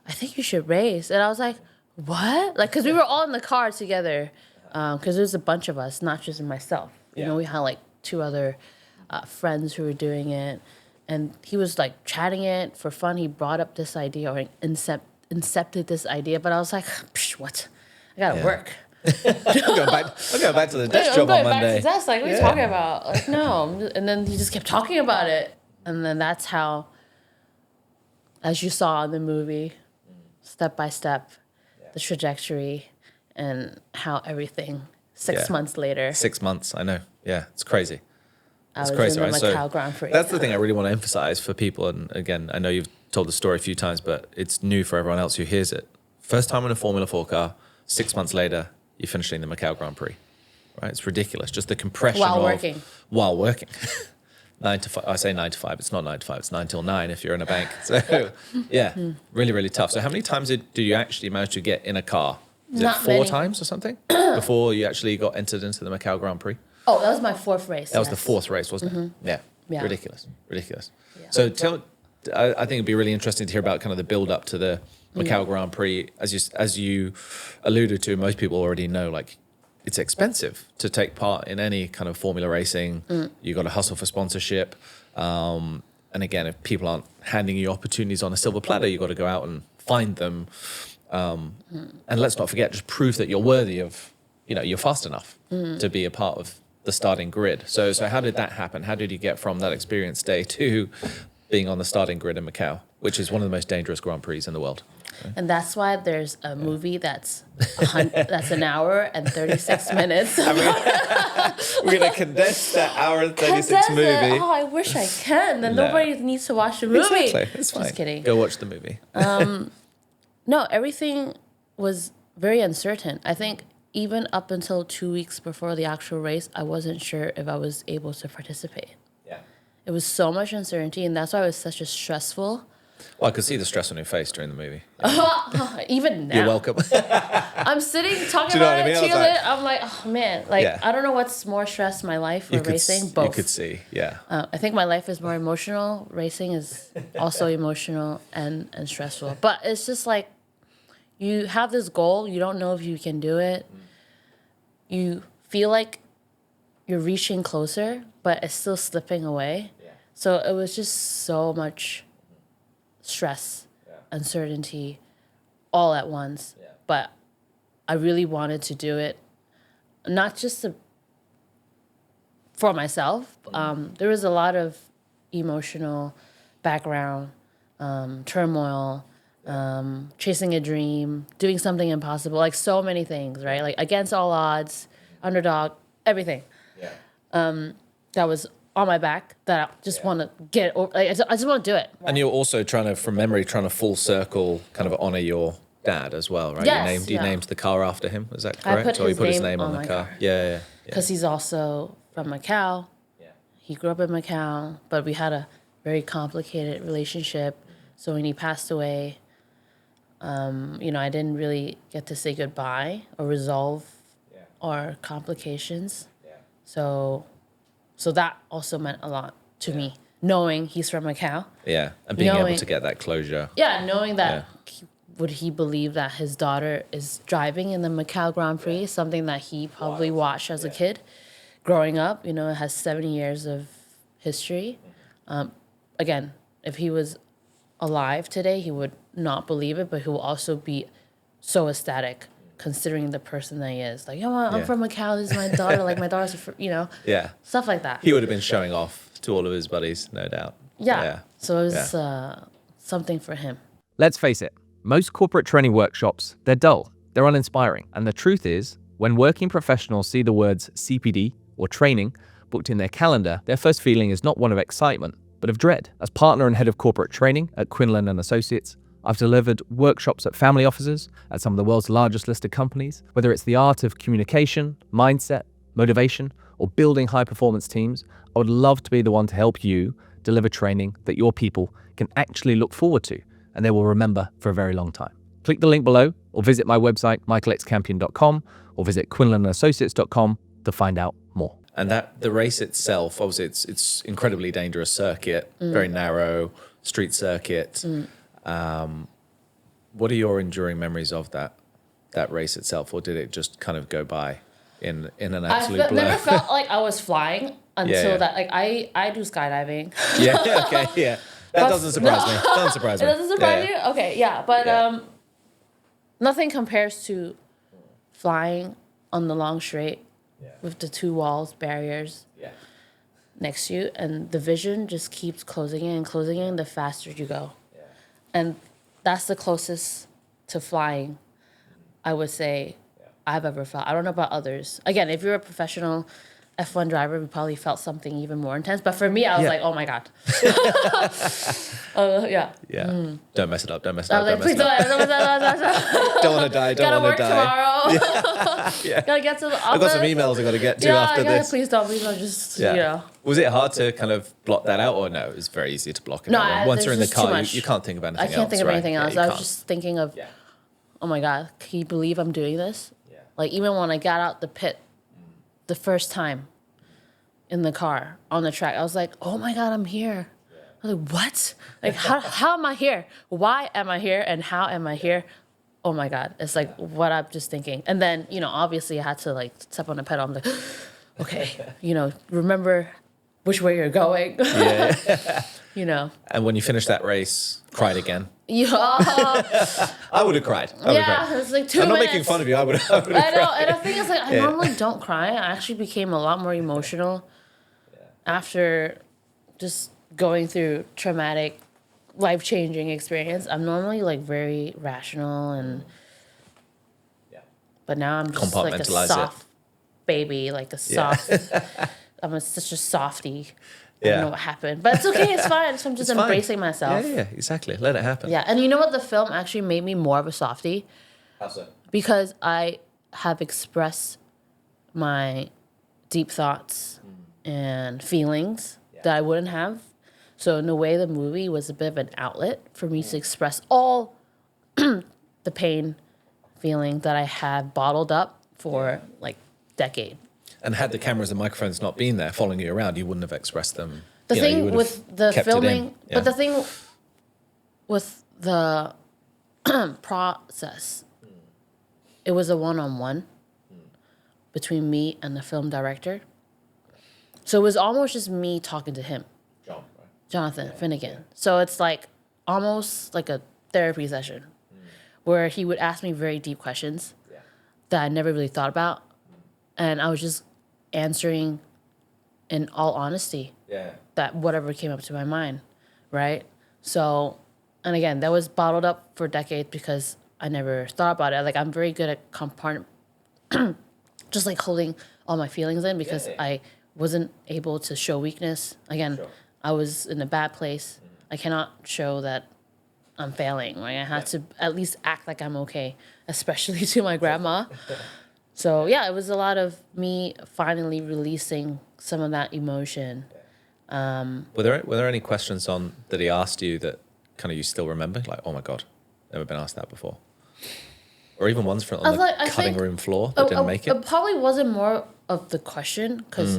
I think you should race. And I was like, what? Like, because we were all in the car together. Because there's a bunch of us, not just myself. You know, we had like 2 other friends who were doing it. And he was like chatting it for fun. He brought up this idea or incepted this idea. But I was like, what? I got to work. I'll go back to the desk job on Monday. Like, what are you talking about? Like, no. And then he just kept talking about it. And then that's how, as you saw in the movie, step by step, the trajectory and how everything 6 months later. 6 months, I know. Yeah, it's crazy. It's crazy, in the Macau Grand Prix. That's the thing I really want to emphasize for people. And again, I know you've told the story a few times, but it's new for everyone else who hears it. First time in a Formula 4 car, 6 months later, you're finishing the Macau Grand Prix, right? It's ridiculous. Just the compression while working. 9 to 5. I say 9 to 5. It's not 9 to 5. It's 9 till 9 if you're in a bank. So really, really tough. So how many times did you actually manage to get in a car? Was it 4 times or something before you actually got entered into the Macau Grand Prix? Oh, that was my 4th race. That was the 4th race, wasn't it? Yeah. Ridiculous. Yeah. So I think it'd be really interesting to hear about kind of the build up to the Macau Grand Prix. As you alluded to, most people already know, like, it's expensive to take part in any kind of Formula racing. You got to hustle for sponsorship. And again, if people aren't handing you opportunities on a silver platter, you got to go out and find them. And let's not forget, just prove that you're worthy of, you're fast enough to be a part of the starting grid. So how did that happen? How did you get from that experience day to being on the starting grid in Macau, which is one of the most dangerous Grand Prix in the world? And that's why there's a movie that's an hour and 36 minutes. We're going to condense that hour and 36 movie. Oh, I wish I can. Then nobody needs to watch the movie. Exactly. It's fine. Just kidding. Go watch the movie. No, everything was very uncertain. I think even up until 2 weeks before the actual race, I wasn't sure if I was able to participate. Yeah. It was so much uncertainty, and that's why it was such a stressful. Well, I could see the stress on your face during the movie. Even now. You're welcome. I'm sitting talking about it, I'm like, oh man, I don't know what's more stress, my life or racing. Both. You could see, yeah. I think my life is more emotional. Racing is also emotional and stressful. But it's just like, you have this goal, you don't know if you can do it. You feel like you're reaching closer, but it's still slipping away. Yeah. So it was just so much stress, uncertainty, all at once. Yeah. But I really wanted to do it, not just for myself. There was a lot of emotional background, turmoil, chasing a dream, doing something impossible, like so many things, right? Like against all odds, underdog, everything. Yeah. That was on my back that I just want to get over. Like, I just want to do it. And you're also trying to full circle, kind of honor your dad as well, right? Yes, you named the car after him. Is that correct? Or you put his name on the car? Yeah. Because he's also from Macau. Yeah. He grew up in Macau, but we had a very complicated relationship. So when he passed away, I didn't really get to say goodbye or resolve our complications. Yeah. So that also meant a lot to me, knowing he's from Macau. Yeah, and being able to get that closure. Yeah, knowing that would he believe that his daughter is driving in the Macau Grand Prix, something that he probably watched as a kid growing up? It has 70 years of history. Again, if he was alive today, he would not believe it, but he will also be so ecstatic considering the person that he is. Like, I'm from Macau, this is my daughter, like my daughter's, stuff like that. He would have been showing off to all of his buddies, no doubt. Yeah. So it was something for him. Let's face it, most corporate training workshops, they're dull, they're uninspiring. And the truth is, when working professionals see the words CPD or training booked in their calendar, their first feeling is not one of excitement, but of dread. As partner and head of corporate training at Quinlan and Associates, I've delivered workshops at family offices, at some of the world's largest listed companies, whether it's the art of communication, mindset, motivation, or building high-performance teams. I would love to be the one to help you deliver training that your people can actually look forward to, and they will remember for a very long time. Click the link below, or visit my website, michaelxcampion.com, or visit quinlanassociates.com to find out more. And the race itself, obviously, it's incredibly dangerous circuit, very narrow street circuit. What are your enduring memories of that race itself, or did it just kind of go by in an absolute blur? I never felt like I was flying until that. Like I do skydiving. Yeah. That doesn't surprise me. Doesn't surprise me. It doesn't surprise you? Okay, yeah, but nothing compares to flying on the long straight with the two walls, barriers next to you, and the vision just keeps closing in the faster you go. And that's the closest to flying, I would say, I've ever felt. I don't know about others. Again, if you're a professional F1 driver, we probably felt something even more intense. But for me, I was like, oh my God. Don't mess it up. I was like, please don't. Don't want to die. Don't want to die. Tomorrow. Gotta get to the office. I've got some emails I've got to get to after this. Please don't. Just, Was it hard to kind of block that out, or no? It was very easy to block it out. Once you're in the car, you can't think of anything else. I can't think of anything else. I was can't. just thinking of, oh my God, can you believe I'm doing this? Like, even when I got out the pit the first time in the car on the track, I was like, oh my God, I'm here. I was like, what? Like, how am I here? Why am I here? And how am I here? Oh my God. It's like what I'm just thinking. And then, obviously I had to like step on the pedal. I'm like, okay, remember which way you're going. And when you finished that race, cried again. Yeah. I would have cried. It was like 2 minutes. I'm not making fun of you. I would have cried. I know. And the thing is, like, I normally don't cry. I actually became a lot more emotional after just going through traumatic, life-changing experience. I'm normally like very rational but now I'm just like a soft baby, like a soft. I'm such a softie. I don't know what happened, but it's okay. It's fine. So I'm just embracing myself. Yeah, exactly. Let it happen. Yeah, and you know what? The film actually made me more of a softie. How so? Because I have expressed my deep thoughts and feelings that I wouldn't have. So in a way, the movie was a bit of an outlet for me to express all the pain, feeling that I had bottled up for like decade. And had the cameras and microphones not been there following you around, you wouldn't have expressed them. The thing with the filming, but the thing with the process, it was a one-on-one between me and the film director. So it was almost just me talking to him. Jonathan Finnegan. So it's like almost like a therapy session where he would ask me very deep questions that I never really thought about. And I was just answering in all honesty that whatever came up to my mind, right? So, and again, that was bottled up for decades because I never thought about it. Like, I'm very good at just like holding all my feelings in because I wasn't able to show weakness. Again, I was in a bad place. I cannot show that I'm failing, right? I had to at least act like I'm okay, especially to my grandma. So yeah, it was a lot of me finally releasing some of that emotion. Were there any questions that he asked you that kind of you still remember? Like, oh my God, never been asked that before. Or even ones on the cutting room floor that didn't make it? It probably wasn't more of the question because,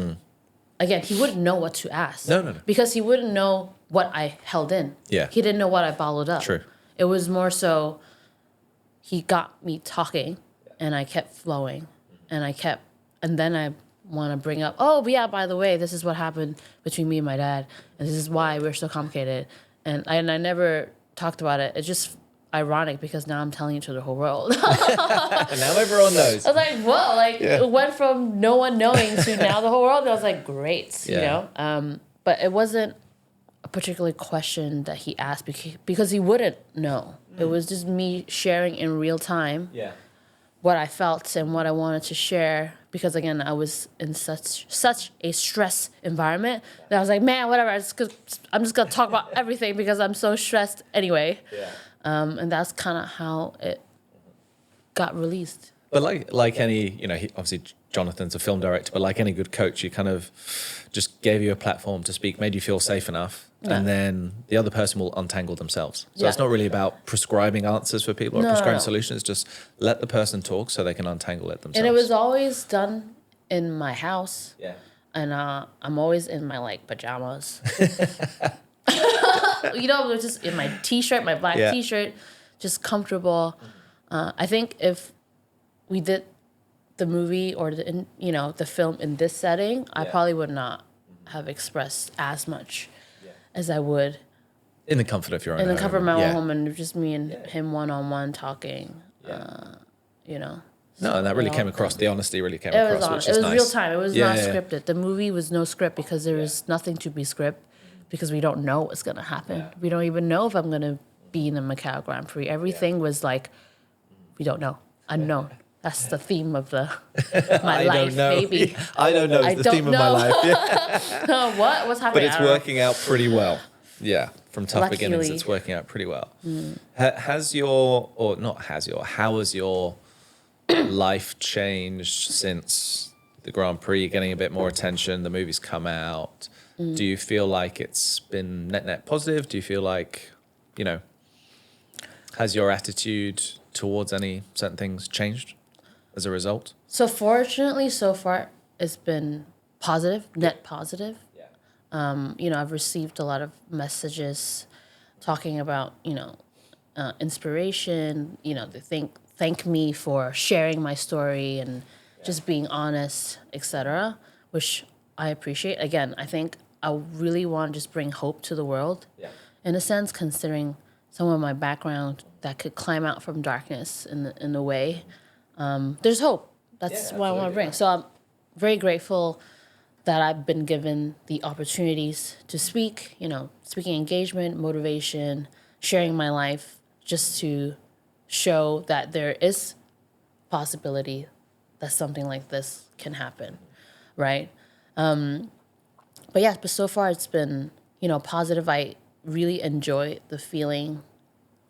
again, he wouldn't know what to ask. No. Because he wouldn't know what I held in. Yeah. He didn't know what I bottled up. True. It was more so, he got me talking, and I kept flowing, and then I want to bring up, oh yeah, by the way, this is what happened between me and my dad, and this is why we're so complicated, and I never talked about it. It's just ironic because now I'm telling it to the whole world. And now everyone knows. I was like, whoa, like it went from no one knowing to now the whole world. And I was like, great, you know. But it wasn't a particular question that he asked because he wouldn't know. It was just me sharing in real time what I felt and what I wanted to share. Because again, I was in such a stress environment that I was like, man, whatever. I'm just gonna talk about everything because I'm so stressed anyway. And that's kind of how it got released. But like any, you know, obviously Jonathan's a film director, but like any good coach, he kind of just gave you a platform to speak, made you feel safe enough, and then the other person will untangle themselves. So it's not really about prescribing answers for people or prescribing solutions. Just let the person talk so they can untangle it themselves. And it was always done in my house. And I'm always in my like pajamas. You know, just in my t-shirt, my black t-shirt, just comfortable. I think if we did the movie or the film in this setting, I probably would not have expressed as much as I would in the comfort of your own home. In the comfort of my own home, and just me and him one-on-one talking. You know. No, and that really came across. The honesty really came across. It was honest. Which is nice. real time. It was not scripted. The movie was no script because there was nothing to be scripted because we don't know what's gonna happen. We don't even know if I'm gonna be in the Macau Grand Prix. Everything was like, we don't know, unknown. That's the theme of my life, baby. I don't know. It's the theme of my life. What's happening? But it's working out pretty well. Yeah, from tough beginnings, it's working out pretty well. How has your life changed since the Grand Prix, getting a bit more attention, the movie's come out? Do you feel like it's been net positive? Do you feel like, you know, has your attitude towards any certain things changed as a result? So fortunately, so far, it's been positive, net positive. You know, I've received a lot of messages talking about, you know, inspiration, you know, they thank me for sharing my story and just being honest, etc., which I appreciate. Again, I think I really want to just bring hope to the world, in a sense, considering some of my background that could climb out from darkness in a way. There's hope. That's what I want to bring. So I'm very grateful that I've been given the opportunities to speak, you know, speaking engagement, motivation, sharing my life, just to show that there is possibility that something like this can happen, right? But so far it's been, you know, positive. I really enjoy the feeling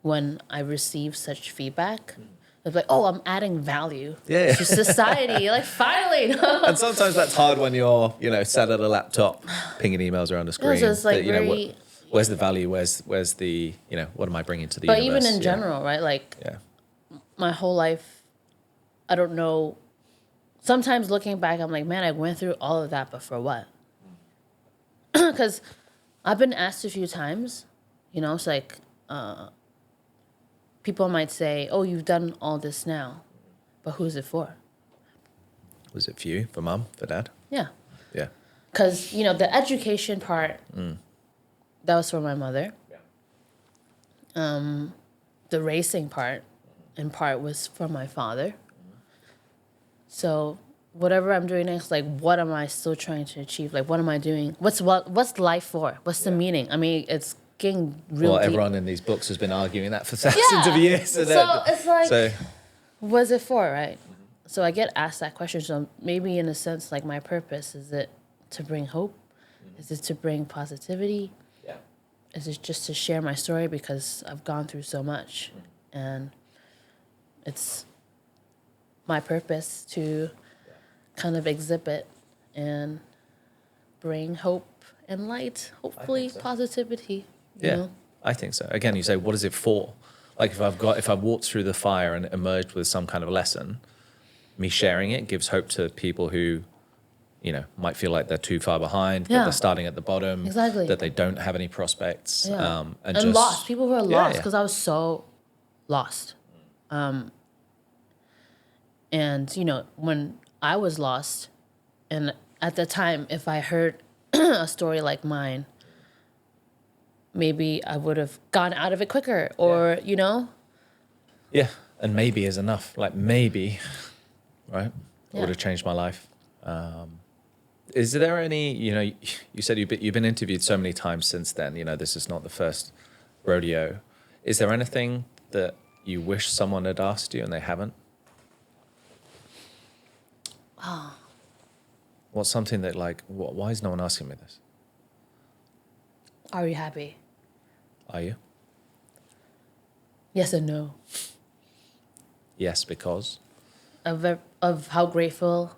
when I receive such feedback. It's like, oh, I'm adding value to society. Like, finally. And sometimes that's hard when you're, you know, sat at a laptop, pinging emails around a screen. So it's like where's the value? Where's the, you know, what am I bringing to the universe? universe? But even in general, right? Like, my whole life, I don't know. Sometimes looking back, I'm like, man, I went through all of that, but for what? Because I've been asked a few times, you know, it's like, people might say, oh, you've done all this now, but who's it for? Was it for you, for mom, for dad? Yeah. Yeah. Because, you know, the education part, that was for my mother. The racing part, in part, was for my father. So whatever I'm doing next, like, what am I still trying to achieve? Like, what am I doing? What's life for? What's the meaning? I mean, it's getting real deep. Everyone in these books has been arguing that for thousands of years. So it's like, what's it for, right? So I get asked that question. So maybe in a sense, like, my purpose, is it to bring hope? Is it to bring positivity? Is it just to share my story because I've gone through so much? And it's my purpose to kind of exhibit and bring hope and light, hopefully positivity. You know? I think so. Again, you say, what is it for? Like, if I've walked through the fire and emerged with some kind of lesson, me sharing it gives hope to people who, you know, might feel like they're too far behind, that they're starting at the bottom, that they don't have any prospects, and just lost. People who are lost, because I was so lost. And, when I was lost, and at the time, if I heard a story like mine, maybe I would have gone out of it quicker or, Yeah. And maybe is enough. Like maybe, right? It Yeah. would have changed my life. Is there any, you said you've been interviewed so many times since then, this is not the first rodeo. Is there anything that you wish someone had asked you and they haven't? What's something that why is no one asking me this? Are you happy? Are you? Yes and no. Yes, because? Of how grateful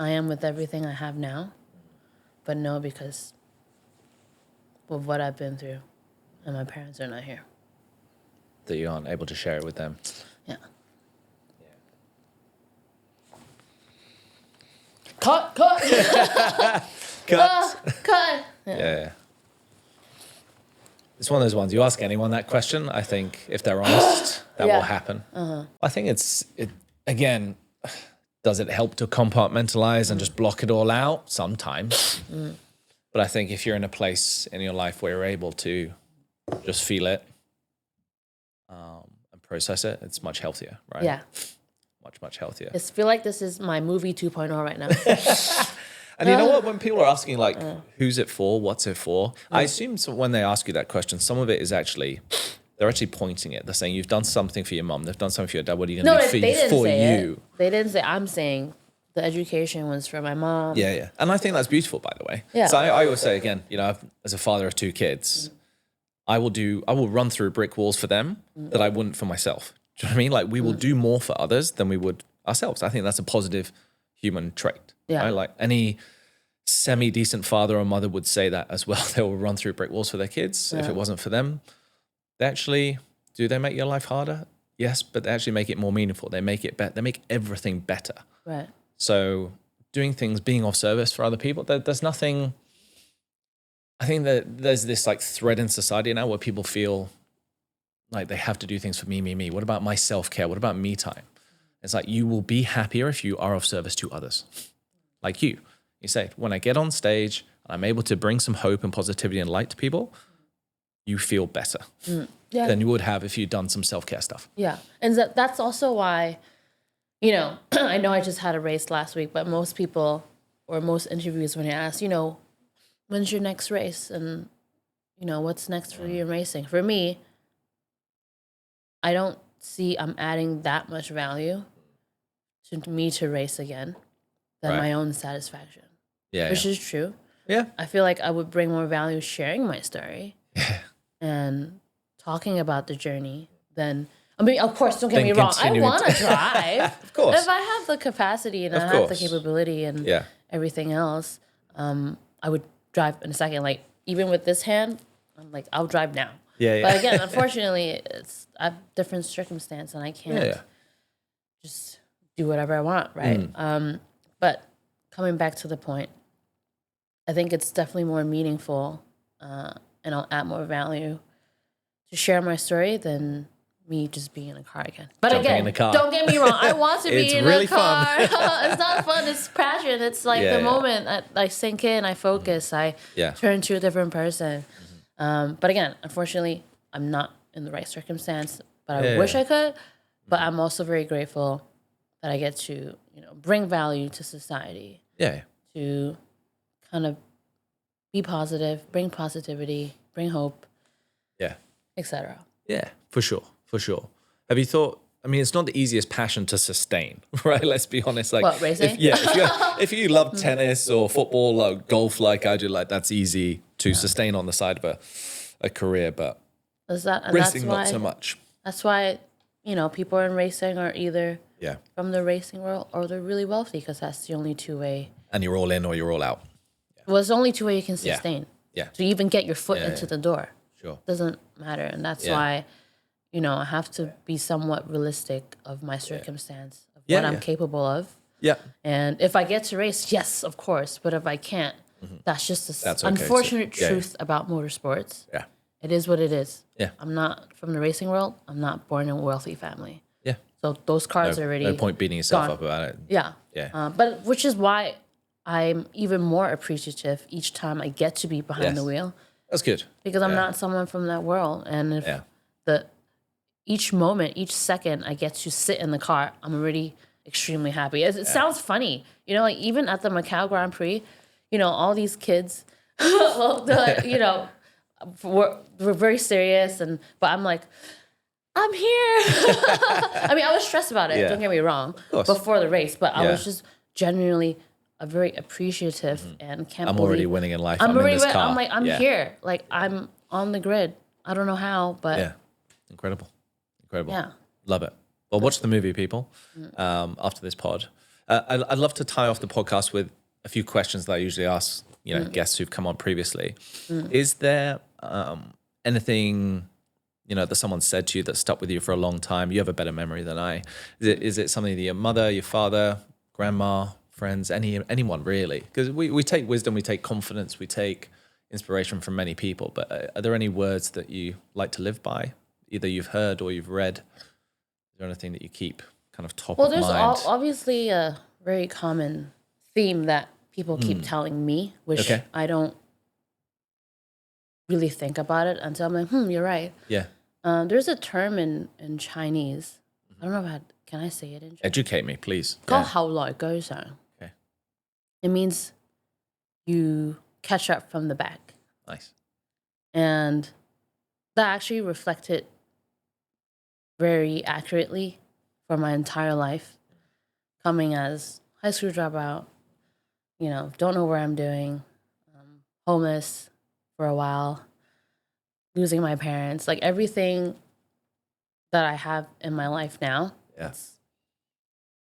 I am with everything I have now. But no, because of what I've been through. And my parents are not here. That you aren't able to share it with them. Yeah. Cut. Cut. Yeah. It's one of those ones. You ask anyone that question, I think if they're honest, that will happen. I think again, does it help to compartmentalize and just block it all out? Sometimes. But I think if you're in a place in your life where you're able to just feel it and process it, it's much healthier, right? Yeah. Much healthier. I feel like this is my movie 2.0 right now. And you know what? When people are asking who's it for, what's it for? I assume when they ask you that question, some of it is they're actually pointing it. They're saying you've done something for your mum. They've done something for your dad. What are you going to do for you? They didn't say. I'm saying the education was for my mom. Yeah. And I think that's beautiful, by the way. Yeah. So I always say again, as a father of two kids, I will run through brick walls for them that I wouldn't for myself. Do you know what I mean? We will do more for others than we would ourselves. I think that's a positive human trait. Yeah. Right? Like any semi-decent father or mother would say that as well. They will run through brick walls for their kids. If it wasn't for them, do they make your life harder? Yes, but they actually make it more meaningful. They make it better. They make everything better. Right. So doing things, being of service for other people, there's nothing. I think that there's this thread in society now where people feel like they have to do things for me. What about my self-care? What about me time? It's like you will be happier if you are of service to others. Like you say, when I get on stage and I'm able to bring some hope and positivity and light to people, you feel better than you would have if you'd done some self-care stuff. Yeah. And that's also why, I know I just had a race last week, but most people or most interviews when you ask, when's your next race? And, what's next for you in racing? For me, I don't see I'm adding that much value to me to race again than my own satisfaction. Yeah. Which is true. Yeah. I feel like I would bring more value sharing my story and talking about the journey than, of course, don't get me wrong. I want to drive. Of course. If I have the capacity and I have the capability and everything else, I would drive in a second. Like, even with this hand, I'm like, I'll drive now. Yeah. But again, unfortunately, I have different circumstance and I can't just do whatever I want, right? But coming back to the point, I think it's definitely more meaningful and I'll add more value to share my story than me just being in a car again. But Jumping again, don't get me wrong. I want to be in really a car. It's not fun. It's passion. It's like the moment I sink in, I focus, I turn to a different person. But again, unfortunately, I'm not in the right circumstance, but I wish I could. But I'm also very grateful that I get to, bring value to society. Yeah. To kind of be positive, bring positivity, bring hope. Yeah. Etc. Yeah, for sure. Have you thought? I mean, it's not the easiest passion to sustain, right? Let's be honest. Like, what, racing? If you love tennis or football or golf like I do, that's easy to sustain on the side of a career. But racing, not so much. That's why, people in racing are either from the racing world or they're really wealthy because that's the only two way. And you're all in or you're all out. Well, it's the only two way you can sustain. Yeah. To even get your foot into the door. Sure. Doesn't matter. And that's why, I have to be somewhat realistic of my circumstance, of what I'm capable of. Yeah. And if I get to race, yes, of course. But if I can't, that's just the unfortunate truth about motorsports. It is what it is. I'm not from the racing world. I'm not born in a wealthy family. So those cards are already no point beating yourself gone. up about it. Yeah. Yeah. But which is why I'm even more appreciative each time I get to be behind the wheel. That's good. Because I'm not someone from that world. And if each moment, each second I get to sit in the car, I'm already extremely happy. It sounds funny. You know, like even at the Macau Grand Prix, you know, all these kids, well, you know, we're very serious. But I'm like, I'm here. I mean, I was stressed about it. Don't get me wrong. Before the race. But I was just genuinely very appreciative and can't I'm believe. already winning in life. I'm in already this car. I'm like, I'm here. Like, I'm on the grid. I don't know how, but. Yeah. Incredible. Yeah. Love it. Well, watch the movie, people, after this pod. I'd love to tie off the podcast with a few questions that I usually ask, you know, guests who've come on previously. Is there anything, you know, that someone said to you that stuck with you for a long time? You have a better memory than I. Is it something that your mother, your father, grandma, friends, anyone really? Because we take wisdom, we take confidence, we take inspiration from many people. But are there any words that you like to live by? Either you've heard or you've read. Is there anything that you keep kind of top of mind? Well, there's obviously a very common theme that people keep telling me, which I don't really think about it until I'm like, you're right. Yeah. There's a term in Chinese. I don't know can I say it in Chinese? Educate me, please. Called 後來居上. Okay. It means you catch up from the back. Nice. And that actually reflected very accurately for my entire life, coming as high school dropout, you know, don't know where I'm doing, homeless for a while, losing my parents, like everything that I have in my life now, it's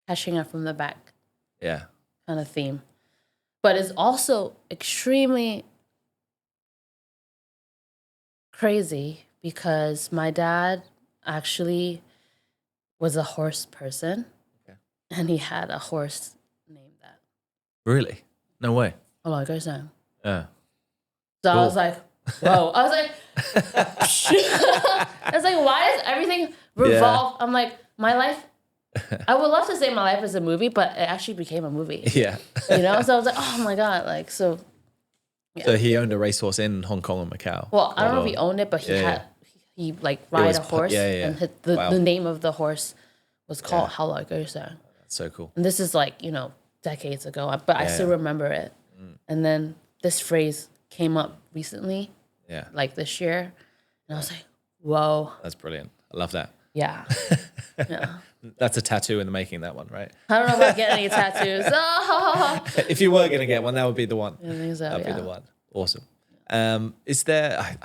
catching up from the back kind of theme. But it's also extremely crazy because my dad actually was a horse person, and he had a horse named that. Really? No way. Oh my gosh, no. Yeah. So cool. I was like, whoa. I was like, it's like, why does everything revolve? I'm like, my life, I would love to say my life is a movie, but it actually became a movie. Yeah. You know? So I was like, oh my God. Like, so. Yeah. So he owned a racehorse in Hong Kong and Macau. Well, I don't know if he owned it, but he like ride a horse, and the name of the horse was called 後來居上. That's so cool. And this is like, you know, decades ago, but I still remember it. And then this phrase came up recently, like this year, and I was like, whoa. That's brilliant. I love that. Yeah. That's a tattoo in the making, that one, right? I don't know if I get any tattoos. Oh. If you were going to get one, that would be the one. I think so, That'd be the one. Awesome. Is there,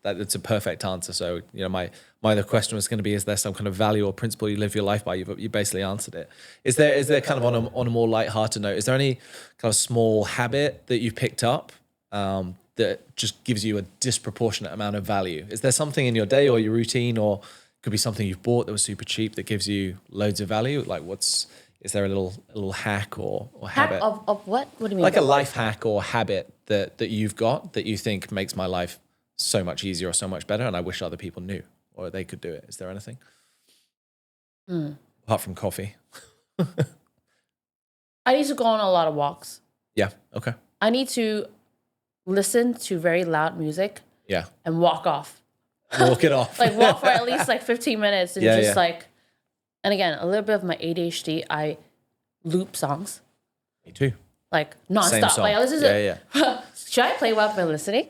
that's a perfect answer. So, you know, my other question was going to be, is there some kind of value or principle you live your life by? You basically answered it. Is there kind of on a more lighthearted note, is there any kind of small habit that you've picked up that just gives you a disproportionate amount of value? Is there something in your day or your routine, or could be something you've bought that was super cheap that gives you loads of value? Like is there a little hack or habit? Hack of what? What do you mean? Like a life hack or habit that you've got that you think makes my life so much easier or so much better, and I wish other people knew or they could do it. Is there anything? Apart from coffee. I need to go on a lot of walks. Yeah. Okay. I need to listen to very loud music. Yeah. And walk off. Walk it off. Like walk for at least like 15 minutes and like, and again, a little bit of my ADHD, I loop songs. Me too. Like nonstop. Like I listen to, should I play while I've been listening?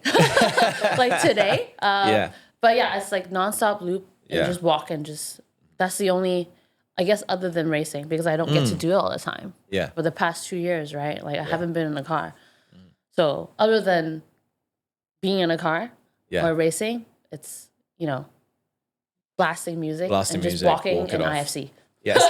Like today? But yeah, it's like nonstop loop and just walk and just, that's the only, I guess, other than racing, because I don't get to do it all the time. Yeah. For the past 2 years, right? Like I haven't been in a car. So other than being in a car or racing, it's, you know, blasting music and just walking in IFC. Yes.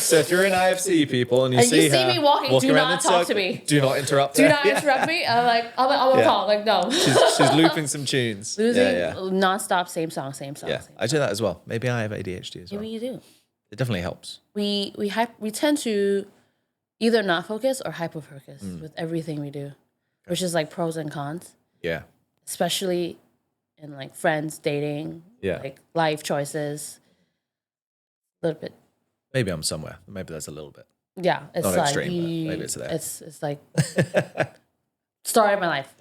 So if you're in IFC, people, and you see me walking, do not talk to me. Do not interrupt her. Do not interrupt me. I'm like, I'll call. Like, no. She's looping some tunes. Nonstop, same song. Yeah, I do that as well. Maybe I have ADHD as well. Maybe you do. It definitely helps. We tend to either not focus or hyper focus with everything we do, which is like pros and cons. Yeah. Especially in like friends, dating, like life choices. A little bit. Maybe I'm somewhere. Maybe there's a little bit. Yeah, it's Not like extreme, but maybe it's there. It's like story of my life.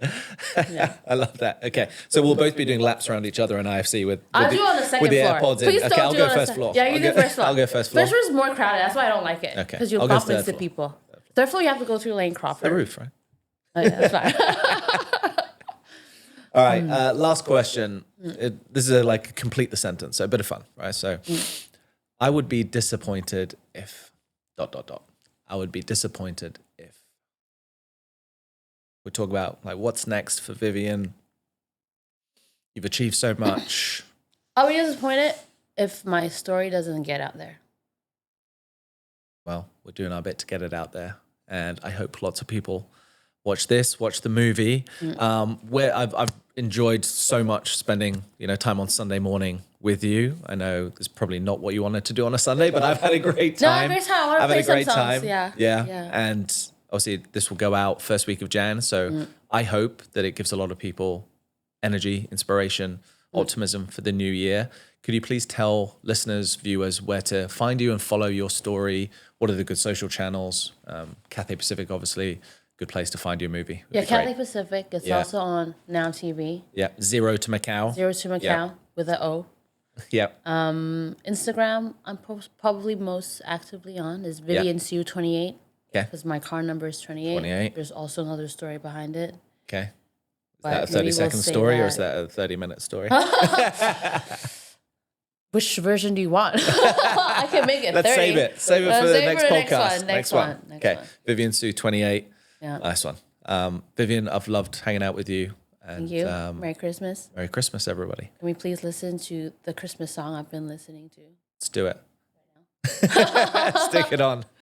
Yeah. I love that. Okay, so we'll both be doing laps around each other in IFC with I'll do it on the second floor. AirPods Please in. don't Okay, I'll do go it on first the floor. Yeah, you go first floor. I'll go first floor. First floor is more crowded. That's why I don't like it. Okay. Because you'll I'll go bump third into floor. people. Third floor, you have to go through Lane Crawford. The roof, right? Oh, yeah, that's fine. All right, last question. This is like complete the sentence, so a bit of fun, right? So I would be disappointed if ... I would be disappointed if we talk about like what's next for Vivian. You've achieved so much. I'll be disappointed if my story doesn't get out there. Well, we're doing our bit to get it out there, and I hope lots of people watch this, watch the movie. Where I've enjoyed so much spending time on Sunday morning with you. I know it's probably not what you wanted to do on a Sunday, but I've had a great time. No, I want to play some songs. Yeah. And obviously this will go out first week of Jan, so I hope that it gives a lot of people energy, inspiration, optimism for the new year. Could you please tell listeners, viewers, where to find you and follow your story? What are the good social channels? Cathay Pacific, obviously, good place to find your movie. Yeah, Cathay Pacific. It's also on Now TV. Yeah, Zero to Macau. Zero to Macau with an O. Yeah. Instagram, I'm probably most actively on is Vivian Siu 28. Okay. Because my car number is 28. 28. There's also another story behind it. Okay. Is But that a maybe 30-second we'll say story or that. is that a 30-minute story? Which version do you want? I can make it 30. Let's save it. Save it for the next podcast. Next one. Okay. Vivian Siu 28. Yeah. Nice one. Vivian, I've loved hanging out with you. And, Thank you. Merry Christmas. Merry Christmas, everybody. Can we please listen to the Christmas song I've been listening to? Let's do it. Stick it on.